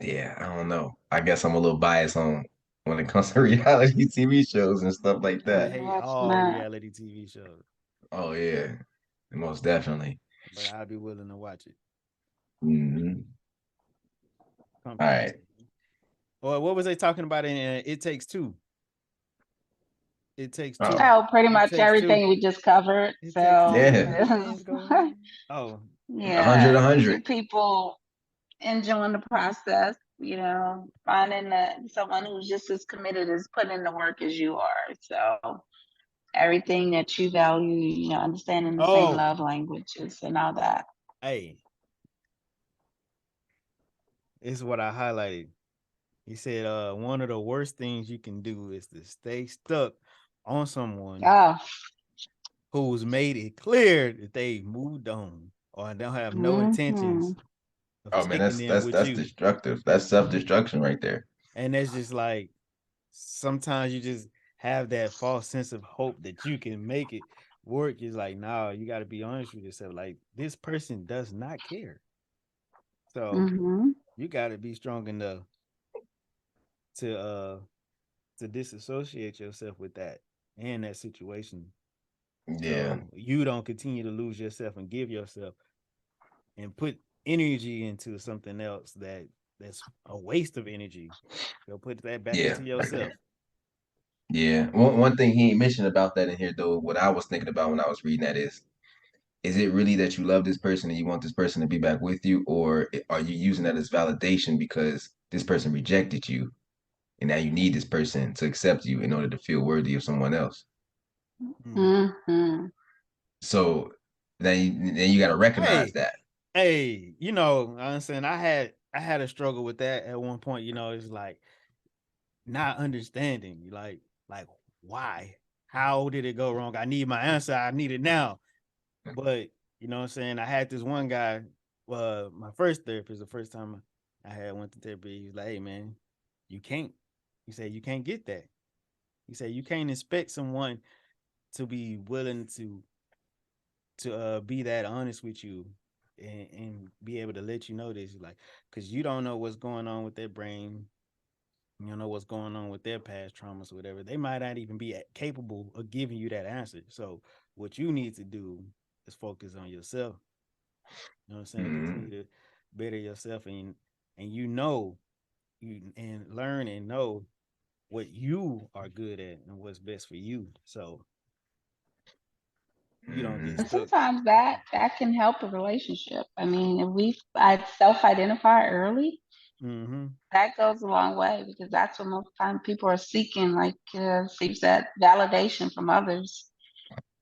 yeah, I don't know. I guess I'm a little biased on when it comes to reality TV shows and stuff like I that. hate That's all not. reality TV shows, Oh yeah, most definitely. but I'd be willing to watch it. Hmm. All Compromise. right. Or what was they talking about in It Takes Two? It takes two. Oh Oh, pretty It much takes two. everything we just covered. It takes two So to yeah, make a man go home. Oh, a hundred, yeah, a two hundred. people enjoying the process, finding someone who's just as committed as putting in the work as you are. So everything that you value, you know, understanding the same Oh, love languages and all that. hey, this is what I highlighted. He said, one of the worst things you can do is to stay stuck on someone Oh, who's made it clear that they moved on or don't have no intentions mm-hmm. of Oh man, checking in with that's you. destructive. That's self-destruction right there. And that's just like sometimes you just have that false sense of hope that you can make it work. It's like, no, you got to be honest with yourself. Like, this person does not care. So Mm-hmm. you got to be strong enough to disassociate yourself with that and that situation, Yeah, so you don't continue to lose yourself and give yourself and put energy into something else that's a waste of energy. You'll put that back yeah, into yourself. yeah. One thing he ain't mentioned about that in here though, what I was thinking about when I was reading that is it really that you love this person and you want this person to be back with you, or are you using that as validation because this person rejected you and now you need this person to accept you in order to feel worthy of someone else? Mm-hmm. Mm-hmm. So then you got to recognize Hey, that. hey, you know, I'm saying I had a struggle with that at one point. You know, it's like not understanding, like why, how did it go wrong? I need my answer. I need it now. But you know what I'm saying? I had this one guy, my first therapist, the first time I had went to therapy, he was like, hey man, you can't. He said, you can't get that. He said, you can't expect someone to be willing to be that honest with you and be able to let you know this. Like, cause you don't know what's going on with their brain. You don't know what's going on with their past traumas or whatever. They might not even be capable of giving you that answer. So what you need to do is focus on yourself. You know what I'm saying? Continue Mhm. to better yourself and you know you and learn and know what you are good at and what's best for you. So you don't get Mhm. And stuck. sometimes that can help a relationship. I mean, if I self-identify early, Mm-hmm. that goes a long way because that's what most time people are seeking, like Steve said, validation from others,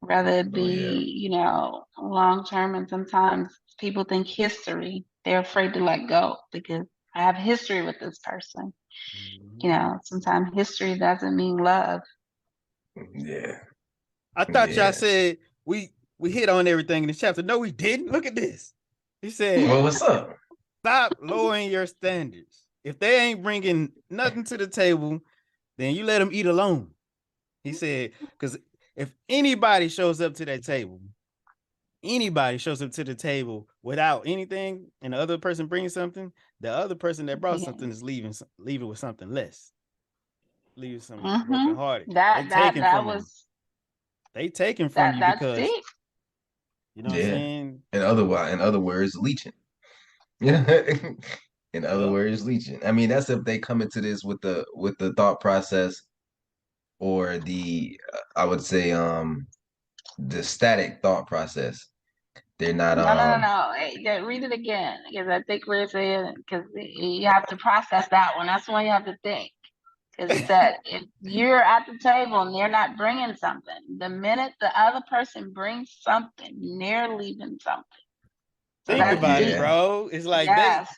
rather it Oh yeah. be, you know, long term. And sometimes people think history, they're afraid to let go because I have history with this person. Mm-hmm. You know, sometimes history doesn't mean love. Yeah. I thought y'all Yeah. said we hit on everything in the chapter. No, we didn't. Look at this. He said, Well, what's up? stop lowering your standards. If they ain't bringing nothing to the table, then you let them eat alone. He said, because if anybody shows up to the table without anything, and the other person brings something, the other person that brought Yeah. something is leaving with something less, leaving some hmm brokenhearted. They That taking that from you. was They taking from you that's because deep. you know what I'm Yeah. saying. In other words, leeching. Yeah. In other Yep. words, leeching. I mean, that's if they come into this with the thought process or the I would say the static thought process. They're not No. Hey, read it again because I think we're saying because you have to process that one. That's the one you have to think. Because he said, if you're at the table and they're not bringing something, the minute the other person brings something, they're leaving something. So Think that's about it, deep. yeah. bro. It's like Yes.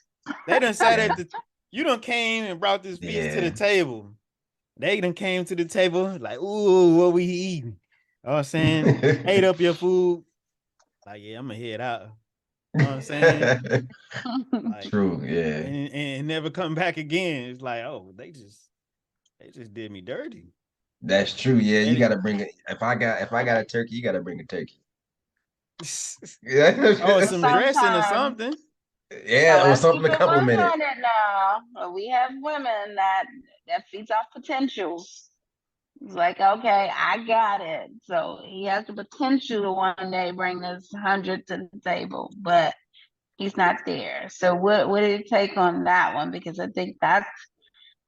they done sat Yeah. at the you done came and brought this feast to the Yeah. table. They done came to the table like, ooh, what we eating? You know what I'm saying? Ate up your food. Like, yeah, I'm gonna head out. You know what I'm saying? Like, True. Yeah. and never come back again. It's like, oh, they just did me dirty. That's true. Yeah, you They gotta bring it. If I got a turkey, you gotta bring a turkey. oh, Yeah. some dressing or Sometimes, something. Yeah, now it was let's something keep to it compliment it. 100 now. We have women that feeds off potentials. It's like, okay, I got it. So he has the potential to one day bring this 100 to the table, but he's not there. So what did it take on that one? Because I think that's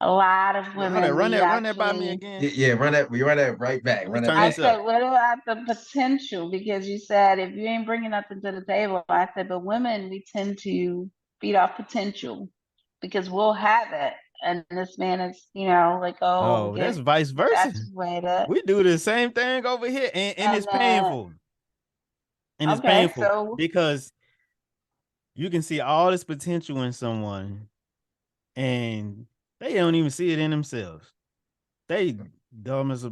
a lot of Hold on, women. run We that by me actually, again. Yeah, yeah, we run that right back. Let me Run that turn I back. this said, up. what about the potential? Because you said if you ain't bringing nothing to the table, I said, but women we tend to feed off potential because we'll have it. and this man is, you know, like, oh, Oh, that's vice versa. that's way to, We do the same thing over here, and and it's then painful. And it's okay, painful so because you can see all this potential in someone, and they don't even see it in themselves. They dumb as a,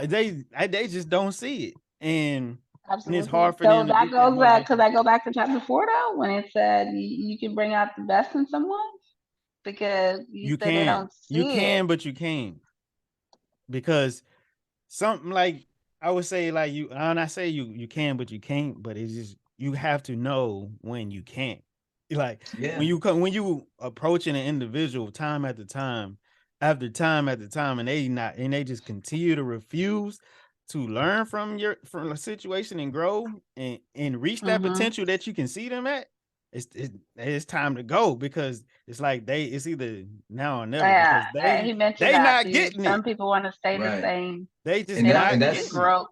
they just don't see it, and it's absolutely. hard for So them to that get that goes back, motivation. because I go back to chapter 4 though, when it said you can bring out the best in someone because you say they don't You see it. can, but you can't, because something like, I would say, like, you, and I say you can, but you can't, but it's just, you have to know when you can't. Like, Yeah. when you approaching an individual time after time after time after time, and they just continue to refuse to learn from a situation and grow and reach that Mm-hmm. potential that you can see them at, it's time to go, because it's like it's either now or never, Yeah, because he mentioned they that not too. getting Some it. people want to stay the Right. same. They just And They that don't not and see the that's getting it. growth.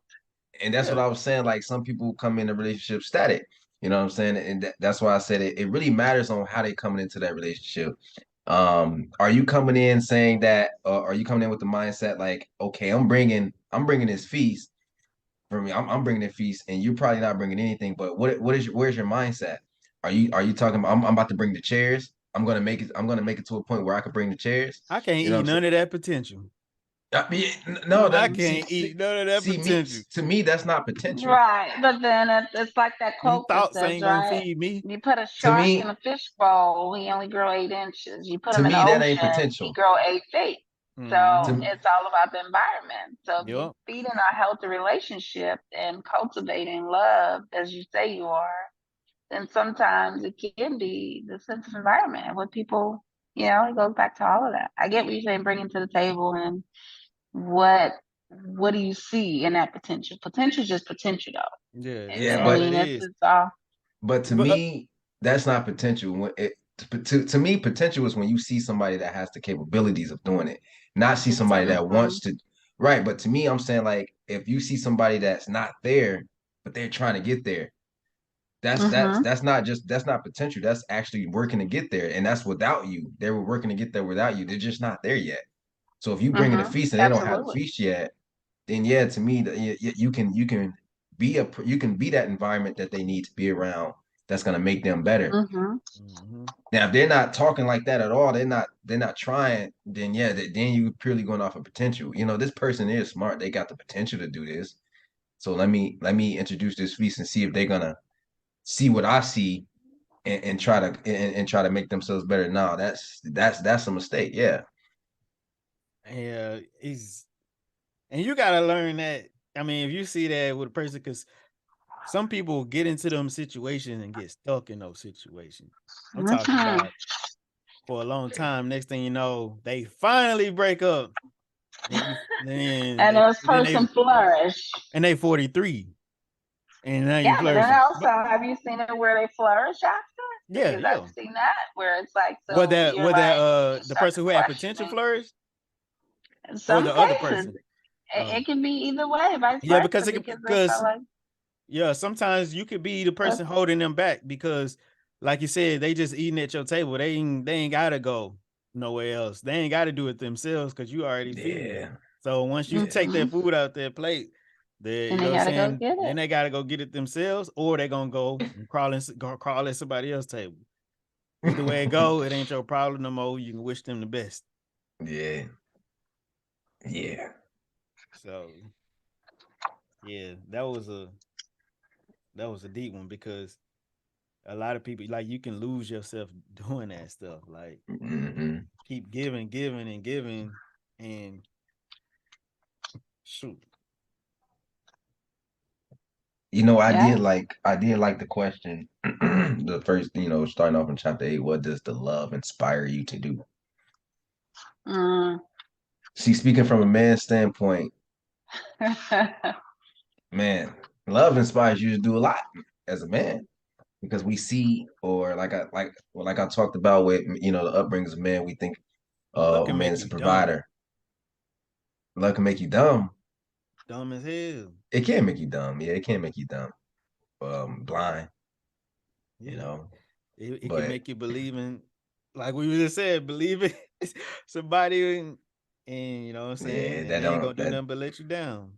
what Yeah. I was saying. Like some people come in a relationship static. You know what I'm saying? And that's why I said it really matters on how they coming into that relationship. Are you coming in saying that, are you coming in with the mindset like, okay, I'm bringing this feast for me. I'm bringing a feast, and you're probably not bringing anything. But where's your mindset? Are you talking about I'm about to bring the chairs? I'm gonna make it to a point where I could bring the chairs. I can't You know what eat I'm saying? none of that potential. No, I that can't eat none of that me potential. to me that's not potential. Right. But then it's like that Them quote that thoughts says, ain't gonna right? feed me. You put a To shark in me, a fish bowl, he only grow 8 inches. You put to him in me the that ain't ocean, he potential. grow 8 feet. So Mm-hmm. To it's all about the environment. So if you Yep. feed in a healthy relationship and cultivating love as you say you are, then sometimes it can be the sense of environment. What people, you know, it goes back to all of that. I get what you're saying, bringing to the table, and what what do you see in that potential? Potential is just potential, though. Yeah, that's yeah, I all but it mean, is. it's all. to But me that's not potential. To me, potential is when you see somebody that has the capabilities of doing it, not see somebody that Mhm. wants to. Right, but to me, I'm saying like if you see somebody that's not there, but they're trying to get there, Mhm. that's not potential. That's actually working to get there, and that's without you. They were working to get there without you. They're just not there yet. So if you bring in a Mhm. feast and they don't have the Absolutely. feast yet, then yeah, to me, you can be that environment that they need to be around. That's gonna make them better. Mhm. mm-hmm. Now, if they're not talking like that at all, they're not trying. Then yeah, then you purely going off of potential. You know, this person is smart. They got the potential to do this. So let me introduce this feast and see if they're gonna see what I see and try to and try to make themselves better. No, that's a mistake. Yeah. Yeah, he's, and you gotta learn that. I mean, if you see that with a person, because some people get into them situations and get stuck in those situations. I'm talking Mhm. about for a long time. Next thing you know, they finally break up. Then you And this person flourish. and they 43, and now you Yeah, but then flourishing. also, But have you seen it where they flourish after? yeah, Because I've yeah. seen that where it's like, so you're What like, that you the start to person who had potential questioning. flourished, In or some the other cases, person? it can be either way, vice Yeah, versa, because they felt because like, yeah, sometimes you could be the uh, person holding them back, because, like you said, they just eating at your table. They ain't gotta go nowhere else. They ain't gotta do it themselves because you already feeding them. Yeah. So once you Yeah. take their mhm. food out their plate, they, Then you know they what I'm got to go saying, get then it. they gotta go get it themselves, or they gonna go and crawl at somebody else's table. Either way it go, it ain't your problem no more. You can wish them the best. Yeah. Yeah. So yeah, that was a deep one, because a lot of people, like, you can lose yourself doing that stuff. Like, Hmm. keep giving, giving, and giving, and shoot. You know, Yeah. I did like the question. The first, starting off in chapter 8, what does the love inspire you to do? Mm. See, speaking from a man's standpoint, man, love inspires you to do a lot as a man because we see, or like I talked about with the upbringings of men, we think Love a can man make is a you dumb, provider. Love can make you dumb. dumb as hell. It can make you dumb. Yeah, it can make you dumb. Blind, you Yeah, know. it can But make you believe in, like we just said, believe it. somebody, and you know what I'm saying, Yeah, and that they ain't gonna don't do that nothing but let you down.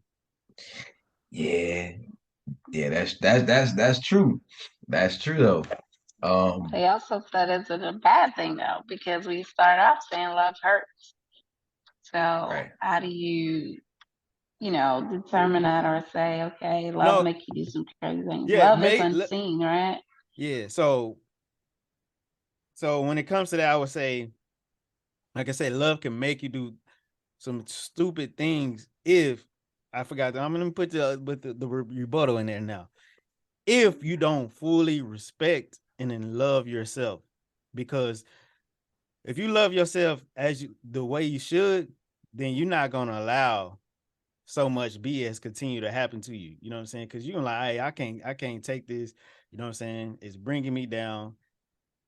yeah. Yeah, that's true. That's true though. They also said it's a bad thing though, because we start off saying love hurts. So Right. how do you, determine that or say, okay, love No, make you do some crazy things? yeah, Love is unseen, right? yeah. So when it comes to that, I would say, like I said, love can make you do some stupid things if I forgot that. I'm gonna put the rebuttal in there now. If you don't fully respect and then love yourself, because if you love yourself the way you should, then you're not gonna allow so much BS continue to happen to you. You know what I'm saying? Because you're like, hey, I can't take this. You know what I'm saying? It's bringing me down.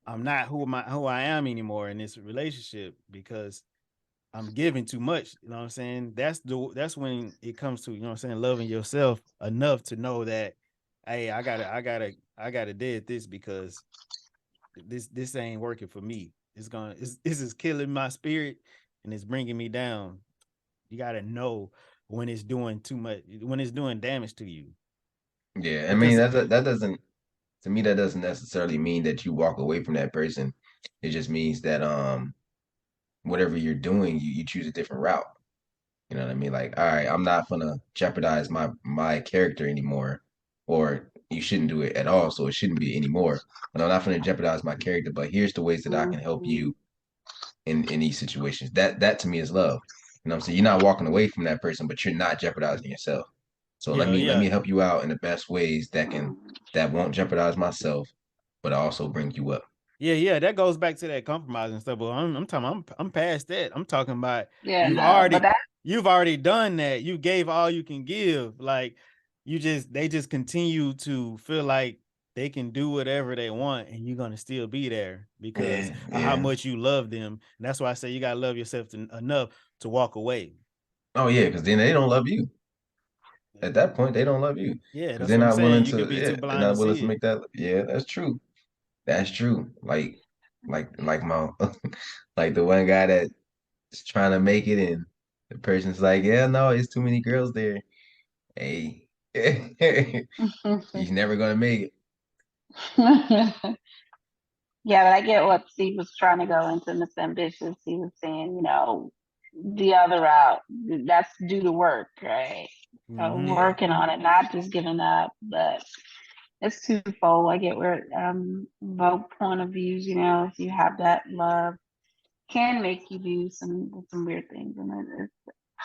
I'm not who I am anymore in this relationship because I'm giving too much. You know what I'm saying? That's when it comes to, you know what I'm saying, loving yourself enough to know that, hey, I gotta dead this because this ain't working for me. This is killing my spirit and it's bringing me down. You gotta know when it's doing too much, when it's doing damage to you. Yeah, I mean Because that doesn't to me that doesn't necessarily mean that you walk away from that person. It just means that whatever you're doing, you choose a different route. You know what I mean? Like, all right, I'm not gonna jeopardize my character anymore, or you shouldn't do it at all, so it shouldn't be anymore. But I'm not gonna jeopardize my character. But here's the ways that I can help Mhm. you in these situations. That to me is love. You know what I'm saying? You're not walking away from that person, but you're not jeopardizing yourself. So let yeah, me yeah. help you out in the best ways Mhm. that won't jeopardize myself, but also bring you up. Yeah, that goes back to that compromise and stuff. But I'm talking, I'm past that. I'm talking about Yeah, you've no, but already that you've already done that. You gave all you can give. Like they just continue to feel like they can do whatever they want, and you're gonna still be there because Yeah, of how yeah. much you love them. And that's why I say you gotta love yourself enough to walk away. Oh yeah, because then they don't love you. At that point, they don't love you Yeah, because that's what I'm saying. You could be yeah, too they're blind to not willing to see it. make that. Yeah, that's true. That's true. Like my like the one guy that's trying to make it and the person's like, yeah, no, it's too many girls there. Hey, he's never gonna make it. Yeah, but I get what Steve was trying to go into, Miss Ambitious. He was saying, the other route, that's due to work, right? Yeah. Working on it, not just giving up, but it's twofold. I get where both point of views, if you have that love can make you do some weird things. And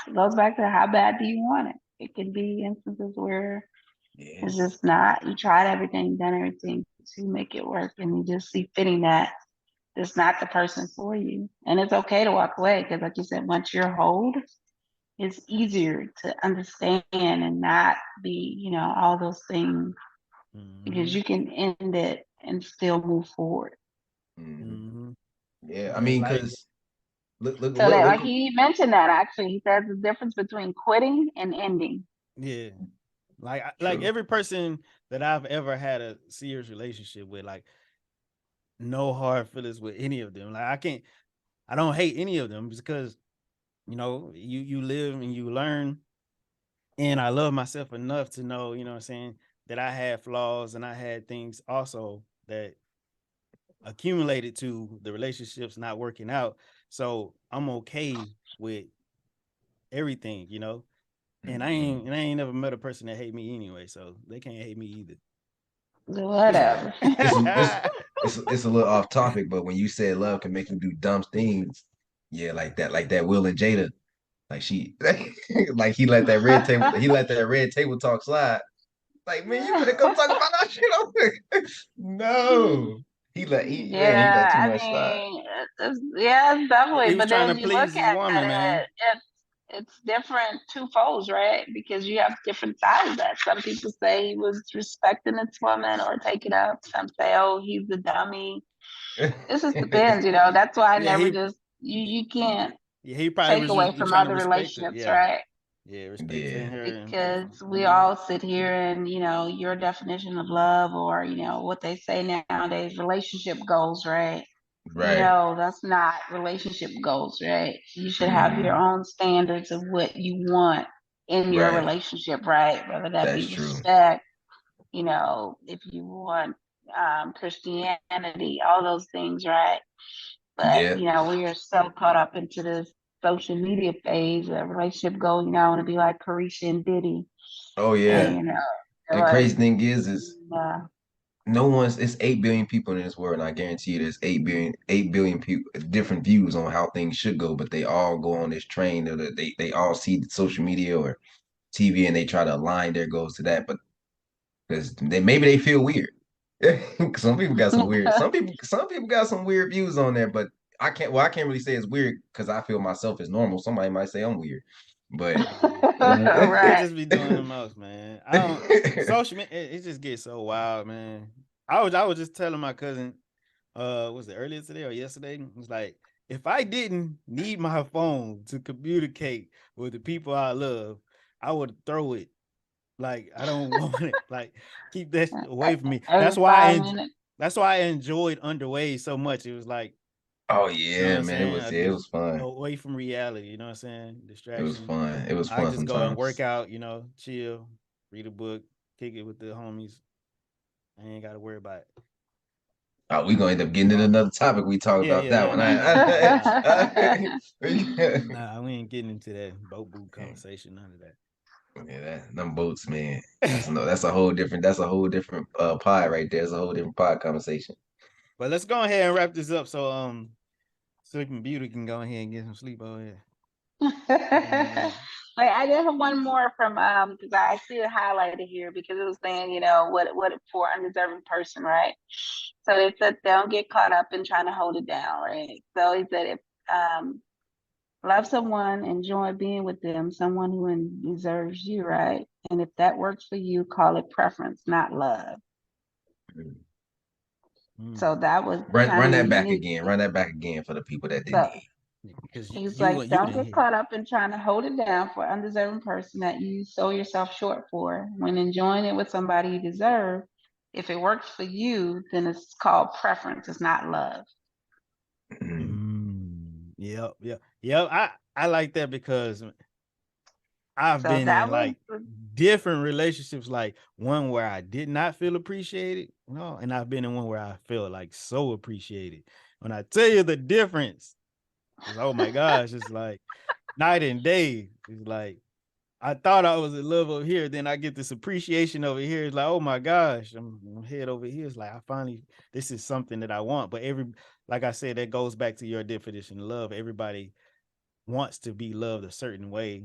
it goes back to how bad do you want it? It can be instances where Yeah. it's just not, you tried everything, done everything to make it work, and you just see fitting that it's not the person for you. And it's okay to walk away because, like you said, once you're whole, it's easier to understand and not be, all those things because Mm-hmm. you can end it and still move forward. Mhm. Mm-hmm. Yeah. I Yeah, mean, like because look So that, look like he mentioned that actually, he says the difference between quitting and ending. yeah. Like true. every person that I've ever had a serious relationship with, like no hard feelings with any of them. Like I don't hate any of them because you live and you learn, and I love myself enough to know, you know what I'm saying, that I had flaws and I had things also that accumulated to the relationships not working out. So I'm okay with everything. And Mhm. I ain't never met a person that hate me anyway, so they can't hate me either. Whatever. It's a it's it's a little off topic, but when you said love can make you do dumb things, yeah, like that Will and Jada, like she like he let that red table talk slide. Like, man, you better come talk about our shit on there. No. He let too Yeah, I much slide. mean, it's He definitely. was But trying then to you look please his at woman, man. it, it's different two folds, right? Because you have different sides of that. Some people say he was respecting this woman or take it up. Some say, oh, he's a dummy. It just depends, That's why I Yeah, never he just you can't yeah, he probably take was away just from trying to other respect her. relationships, Yeah. right? Yeah, respecting Yeah. her and Because we all sit here and your definition of love or what they say nowadays, relationship goals, right? Right. That's not relationship goals, right? You should have your Mhm. own standards of what you want in your Right. relationship, right? Whether that That's be true. respect, if you want Christianity, all those things, right? But Yeah. we are so caught up into this social media phase of relationship goals. I want to be like Carisha and Diddy, Oh and yeah. And like, crazy thing is uh, no one's it's 8 billion people in this world, and I guarantee you there's 8 billion people different views on how things should go, but they all go on this train or they all see social media or TV and they try to align their goals to that, but because maybe they feel weird. Some people got some weird. Some people got some weird views on there, but I can't really say it's weird because I feel myself is normal. Somebody might say I'm weird, but Yeah. I right. just be doing the most, man. I don't social media. It just gets so wild, man. I was just telling my cousin, was it earlier today or yesterday? It was like, if I didn't need my phone to communicate with the people I love, I would throw it. Like, I don't want it. Like, keep that away from me. Every That's why 5 minutes. that's why I enjoyed Underway so much. It was like, oh you know what yeah, I'm man, it saying? was yeah, it was fun. Away from reality, you know what I'm saying? It was Distraction. fun. It was I fun just go and work sometimes. out, chill, read a book, kick it with the homies. I ain't got to worry about it. Oh, we gonna end up getting into another topic. We talk Yeah, about yeah, that yeah. one. Nah, we ain't getting into that boat boot conversation. None of that. Yeah, them boats, man. That's a whole different pod right there. It's a whole different pod conversation. But let's go ahead and wrap this up so Sleeping Beauty can go ahead and get some sleep over here. Like, I did have one more from because I see it highlighted here because it was saying, what for undeserving person, right? So it said don't get caught up in trying to hold it down, right? So he said if love someone, enjoy being with them, someone who deserves you, right? And if that works for you, call it preference, not love. So that was kind Run of that back unique. again. Run that back again for the people that didn't So hear. Because he's you like, you don't didn't get hear. caught up in trying to hold it down for undeserving person that you sold yourself short for. When enjoying it with somebody you deserve, if it works for you, then it's called preference. It's not love. Yep, yep, yep. I like that because I've So been that in was like different relationships, like one where I did not feel appreciated, and I've been in one where I feel like so appreciated. When I tell you the difference, it's oh my gosh, it's like night and day. It's like I thought I was in love over here, then I get this appreciation over here. It's like, oh my gosh, I'm head over here. It's like I finally this is something that I want. But like I said, that goes back to your definition of love. Everybody wants to be loved a certain way.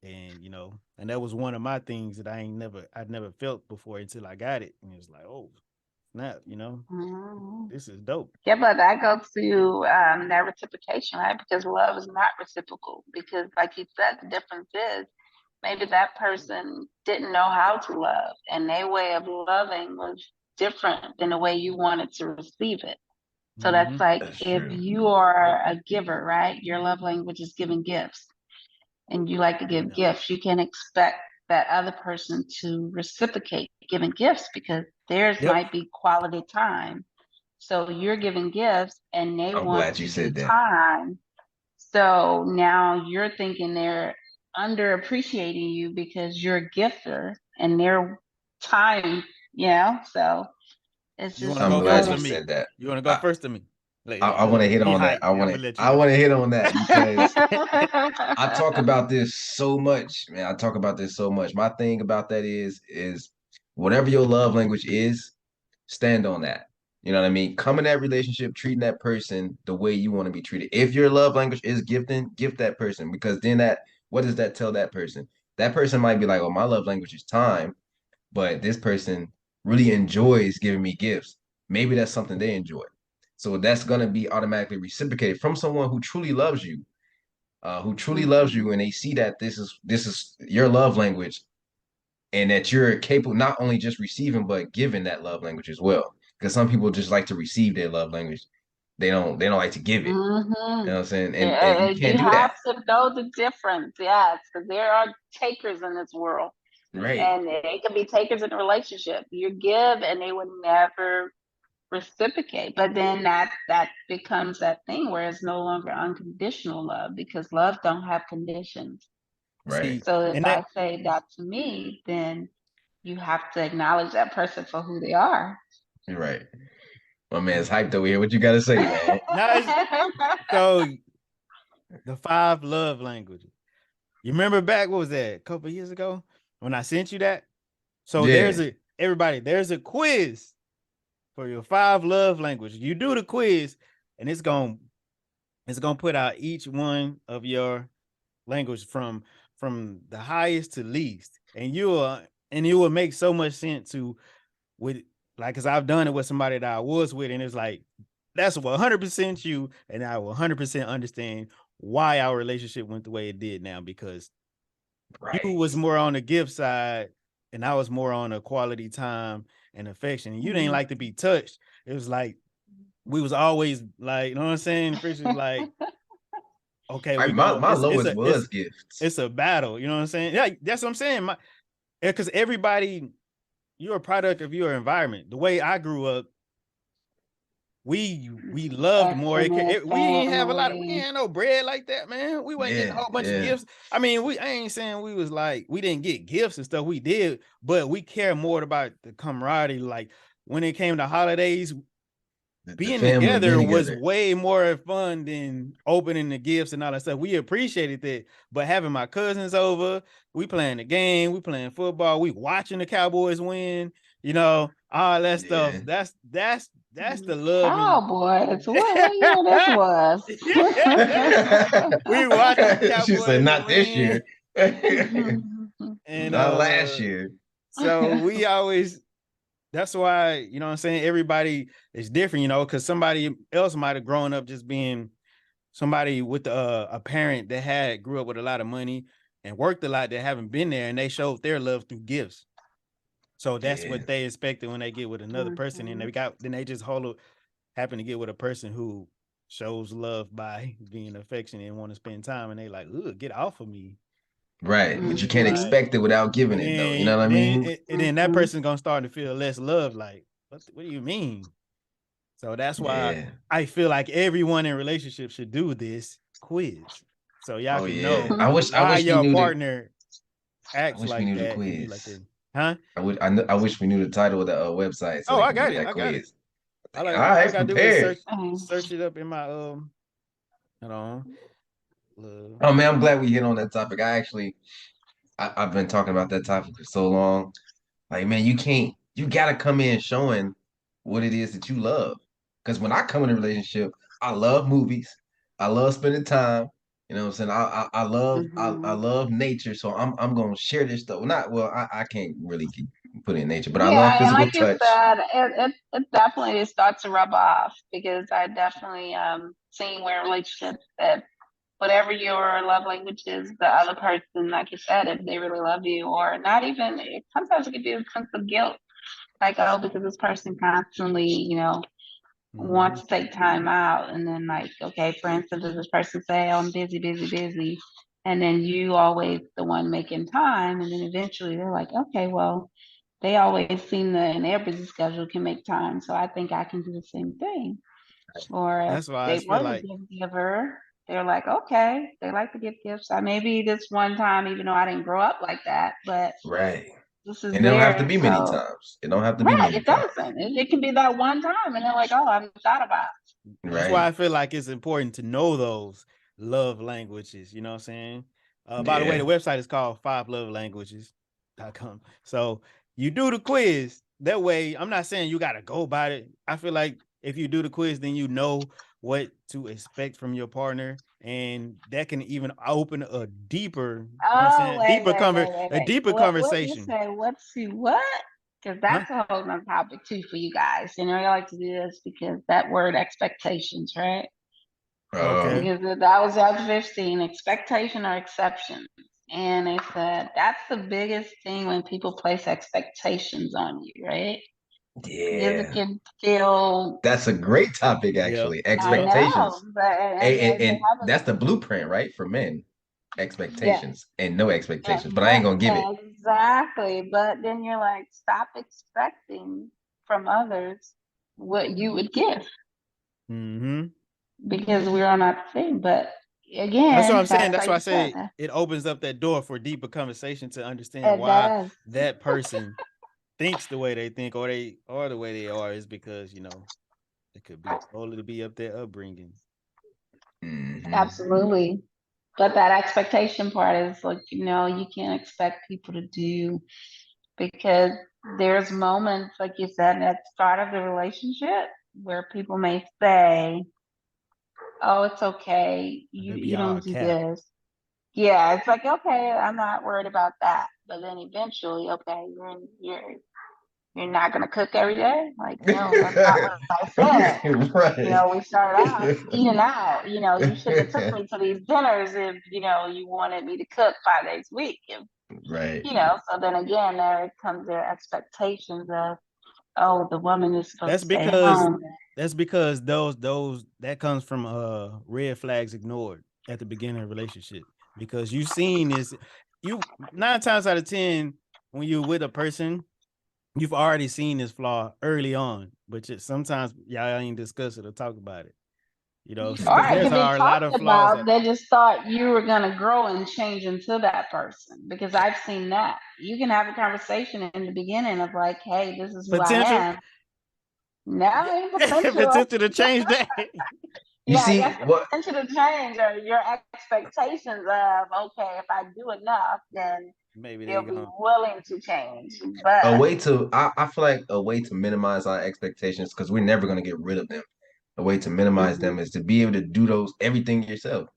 And that was one of my things that I'd never felt before until I got it. And it was like, oh, snap, Mhm. this is dope. Yeah, but that goes to that reciprocation, right? Because love is not reciprocal. Because, like you said, the difference is maybe that person didn't know how to love, and their way of loving was different than the way you wanted to receive it. So that's Mm-hmm. like That's if true. you are a giver, right? Your love language is giving gifts, and you like to give Yeah. gifts. You can expect that other person to reciprocate giving gifts because theirs Yep. might be quality time. So you're giving gifts and they I'm want glad you to do said that. time. So now you're thinking they're underappreciating you because you're a gifter and their time, so it's You want to just I'm go glad first you or knowing. me? said that. You want to go I first or me? Like, I want to hit be on that. hype. I'm gonna let you I go. want to hit on that because I talk about this so much, man. I talk about this so much. My thing about that is whatever your love language is, stand on that. You know what I mean? Come in that relationship, treating that person the way you want to be treated. If your love language is gifting, gift that person because then what does that tell that person? That person might be like, "Oh, my love language is time," but this person really enjoys giving me gifts. Maybe that's something they enjoy. So that's gonna be automatically reciprocated from someone who truly loves you, Mhm. and they see that this is your love language, and that you're capable not only just receiving but giving that love language as well. Because some people just like to receive their love language, they don't like to give it. You know Mhm. what I'm saying? And you Yeah, can't you do that, have to know the difference, yes, because there are takers in this world, right? and they can be takers in a relationship. You give, and they would never reciprocate. But then that becomes that thing where it's no longer unconditional love because love don't have conditions. Right. See, So if and I that say that to me, then you have to acknowledge that person for who they are. You're right. My man's hyped over here. What you got to say, man? now so the 5 love languages. You remember back, what was that, a couple years ago when I sent you that? So Yeah. there's a quiz for your 5 love languages. You do the quiz, and it's gonna put out each one of your language from the highest to least, and you will make so much sense to with like because I've done it with somebody that I was with, and it's like that's 100% you, and I will 100% understand why our relationship went the way it did now because you Right. was more on the gift side and I was more on the quality time and affection. And you didn't like to be touched. It was like we was always like, you know what I'm saying? Christian, like, okay, Right. we My going my lowest was it's gifts. it's a battle. You know what I'm saying? Yeah, that's what I'm saying. Because everybody, you're a product of your environment. The way I grew up, we loved more. Affectionate We ain't have a lot of we family. ain't no bread like that, man. We wasn't getting a Yeah. whole bunch of Yeah. gifts. I mean, I ain't saying we was like we didn't get gifts and stuff. We did, but we care more about the camaraderie. Like when it came to holidays, The being family being together was together. way more fun than opening the gifts and all that stuff. We appreciated that, but having my cousins over, we playing the game, we playing football, we watching the Cowboys win, all that stuff. Yeah. That's the love and Cowboys. What year this was? we watching the She said, Cowboys not this win, year. and Not last year. so we always that's why, what I'm saying, everybody is different, because somebody else might have grown up just being somebody with a parent that grew up with a lot of money and worked a lot that haven't been there, and they showed their love through gifts. So that's Yeah. what they expected when they get with another person, and they just happen to get with a person who shows love by being affectionate and want to spend time, and they like, ugh, get off of me. Right. And But you it's can't Mhm. like, expect it without giving and it though. You know then what I then mean? and then that Mhm. person's gonna start to feel less love. Like, what do you mean? So that's why Yeah. I feel like everyone in relationships should do this quiz, so y'all Oh can yeah. know I wish I why wish we your knew the partner I acts wish we like knew the that and be like quiz. that. Huh? I wish we knew the title of the website so Oh, they I can got get it. that I got it. quiz. All right, All I it's gotta do is prepared. search it up in my hold on. Oh man, I'm glad we hit on that topic. I've been talking about that topic for so long. Like, man, you gotta come in showing what it is that you love. Because when I come in a relationship, I love movies. I love spending time. You know what I'm saying? I Mhm. love nature. So I'm gonna share this stuff. Not well, I can't really put in nature, but I love Yeah, and physical like you touch. said, it definitely starts to rub off because I definitely seen where relationships that whatever your love language is, the other person, like you said, if they really love you, or not even, sometimes it could be a sense of guilt, like, oh, because this person constantly, Mm-hmm. wants to take time out, and then like, okay, for instance, does this person say, oh, I'm busy, busy, busy, and then you always the one making time, and then eventually they're like, okay, well, they always seem to in their busy schedule can make time, so I think I can do the same thing. Or if That's why I they feel were the like gift giver, they're like, okay, they like to give gifts. I maybe this one time, even though I didn't grow up like that, but Right. this is And it don't have to there. be many So times. It don't have to be right, many it times. doesn't. It can be that one time, and they're like, oh, I haven't thought about That's why Right. I feel like it's important to know those love languages. You know what I'm saying? By the way, the Yeah. website is called 5lovelanguages.com. So you do the quiz. That way, I'm not saying you got to go by it. I feel like if you do the quiz, then you know what to expect from your partner. And that can even open a deeper, you know what I'm Oh, saying? wait, wait, wait, wait, A wait. deeper What you conversation. say? What's to what? Because Huh? that's a whole nother topic too for you guys. I like to do this because that word expectations, right? Okay. Um, Because that was chapter 15, expectation or exception. And they said that's the biggest thing when people place expectations on you, right? Because it yeah. can feel, That's a great topic, Yep. actually. I Yep. know, Expectations. but And, they and have that's the a, blueprint, right? For men. yes. Expectations and no expectations. But I ain't Right, gonna give it. exactly. But then you're like, stop expecting from others what you would give Mm-hmm. because we're all not the same. But That's what again, I'm saying. That's like why I you said, say it opens up that door for deeper conversation to understand it why does. that person thinks the way they think or the way they are is because, you know, it could be totally be up their upbringing. Mhm. Absolutely. But that expectation part is like, you know, you can't expect people to do because there's moments, like you said, at the start of the relationship where people may say, oh, it's okay. They be You all don't do cap. this. Yeah, it's like, okay, I'm not worried about that. But then eventually, okay, you're not gonna cook every day? Like, no, that's not what I said. Right. You know, we started out eating out. You know, you shouldn't have took me to these dinners if, you know, you wanted me to cook 5 days a week. If, Right. you know, so then again, there comes their expectations of, oh, the woman is supposed That's to stay because home. those that comes from red flags ignored at the beginning of a relationship. Because you've seen this, you 9 times out of 10 when you're with a person, you've already seen this flaw early on, but sometimes y'all ain't discuss it or talk about it. You know, Or because it there's could be a lot talked of flaws about. that They just thought you were gonna grow and change into that person. Because I've seen that. You can have a conversation in the beginning of like, hey, this is who I potential am. Now ain't potential. potential to change that. You Yeah, I see guess the what? potential to change or your expectations of, okay, if I do enough, then Maybe they they'll be gonna willing to change. A But way to I feel like a way to minimize our expectations because we're never gonna get rid of them. A way to minimize them is to be able to do those everything yourself.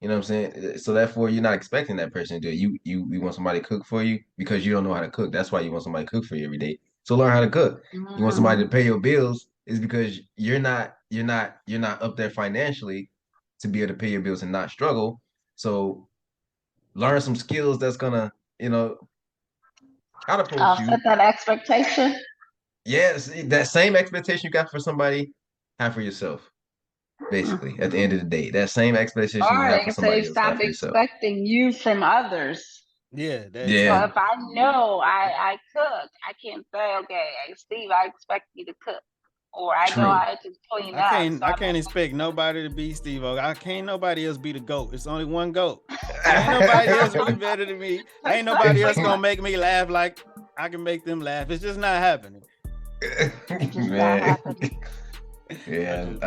You know what I'm saying? So therefore, you're not expecting that person to do it. You want somebody to cook for you because you don't know how to cook. That's why you want somebody to cook for you every day. So learn how to cook. You want somebody to pay your bills is because you're not up there financially to be able to pay your bills and not struggle. So learn some skills that's gonna catapult I'll you. set that expectation. Yes, that same expectation you got for somebody, have for yourself. Basically, at the end of the day, that same expectation you Or have they for can say, somebody else, have stop for yourself. expecting you from others. yeah, that So Yeah, too. if I know I cook, I can't say, okay, hey, Steve, I expect you to cook. Or I know true. I have to clean I up. can't So I I'm can't expect nobody to be Steve O. I can't nobody else be the GOAT. It's only one GOAT. Ain't nobody else be better than me. Ain't nobody else gonna make me laugh like I can make them laugh. It's just not happening. it's just not Man, happening. yeah, I'm just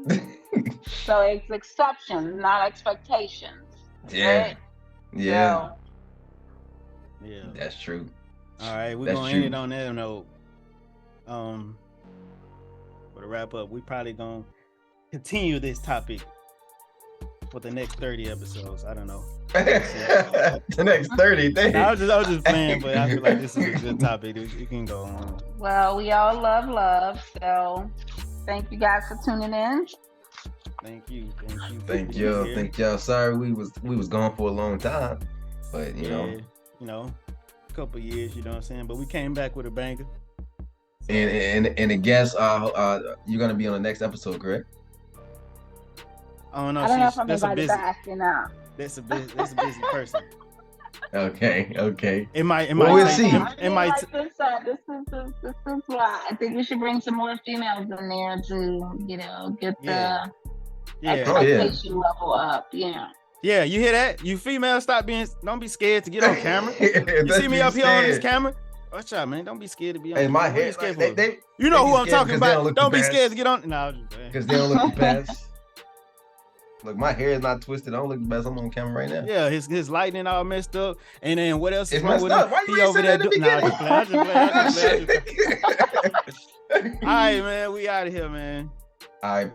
playing. So it's exceptions, not expectations. yeah, Right? yeah. So Yeah. That's true. All right, we're That's gonna end it true. on that note. For the wrap up, we probably gonna continue this topic for the next 30 episodes. I don't know. The next 30 days. I was just playing, but I feel like this is a good topic. It can go on. well, we all love. So thank you guys for tuning in. Thank you. Thank you. for Thank being y'all. here. Thank y'all. Sorry we was gone for a long time, but Yeah, a couple years, you know what I'm saying? But we came back with a banger. So, and the guest, you're gonna be on the next episode, correct? I don't know. I don't know if I'm That's a invited busy. back, you know. That's a busy person. Okay. It might. Well, we'll take- see. It might. Like this is why I think we should bring some more females in there to, get Yeah. the Yeah. expectation level up. Yeah. Yeah. You hear that? You females, don't be scared to get on camera. You see me up here on this camera? Watch out, man. Don't be scared to be on Hey, camera. my What you head. scared Like, for? You know they who I'm scared talking because they don't about. look Don't the be scared best. to get on. No, I'm just playing. Because they don't look the best. Look, my hair is not twisted. I don't look the best. I'm on camera right now. Yeah, his lighting all messed up. And then what else is It's wrong messed with up. him? Why you He ain't over said there. that in the I just play. beginning? All right, man. We out of here, man. All right.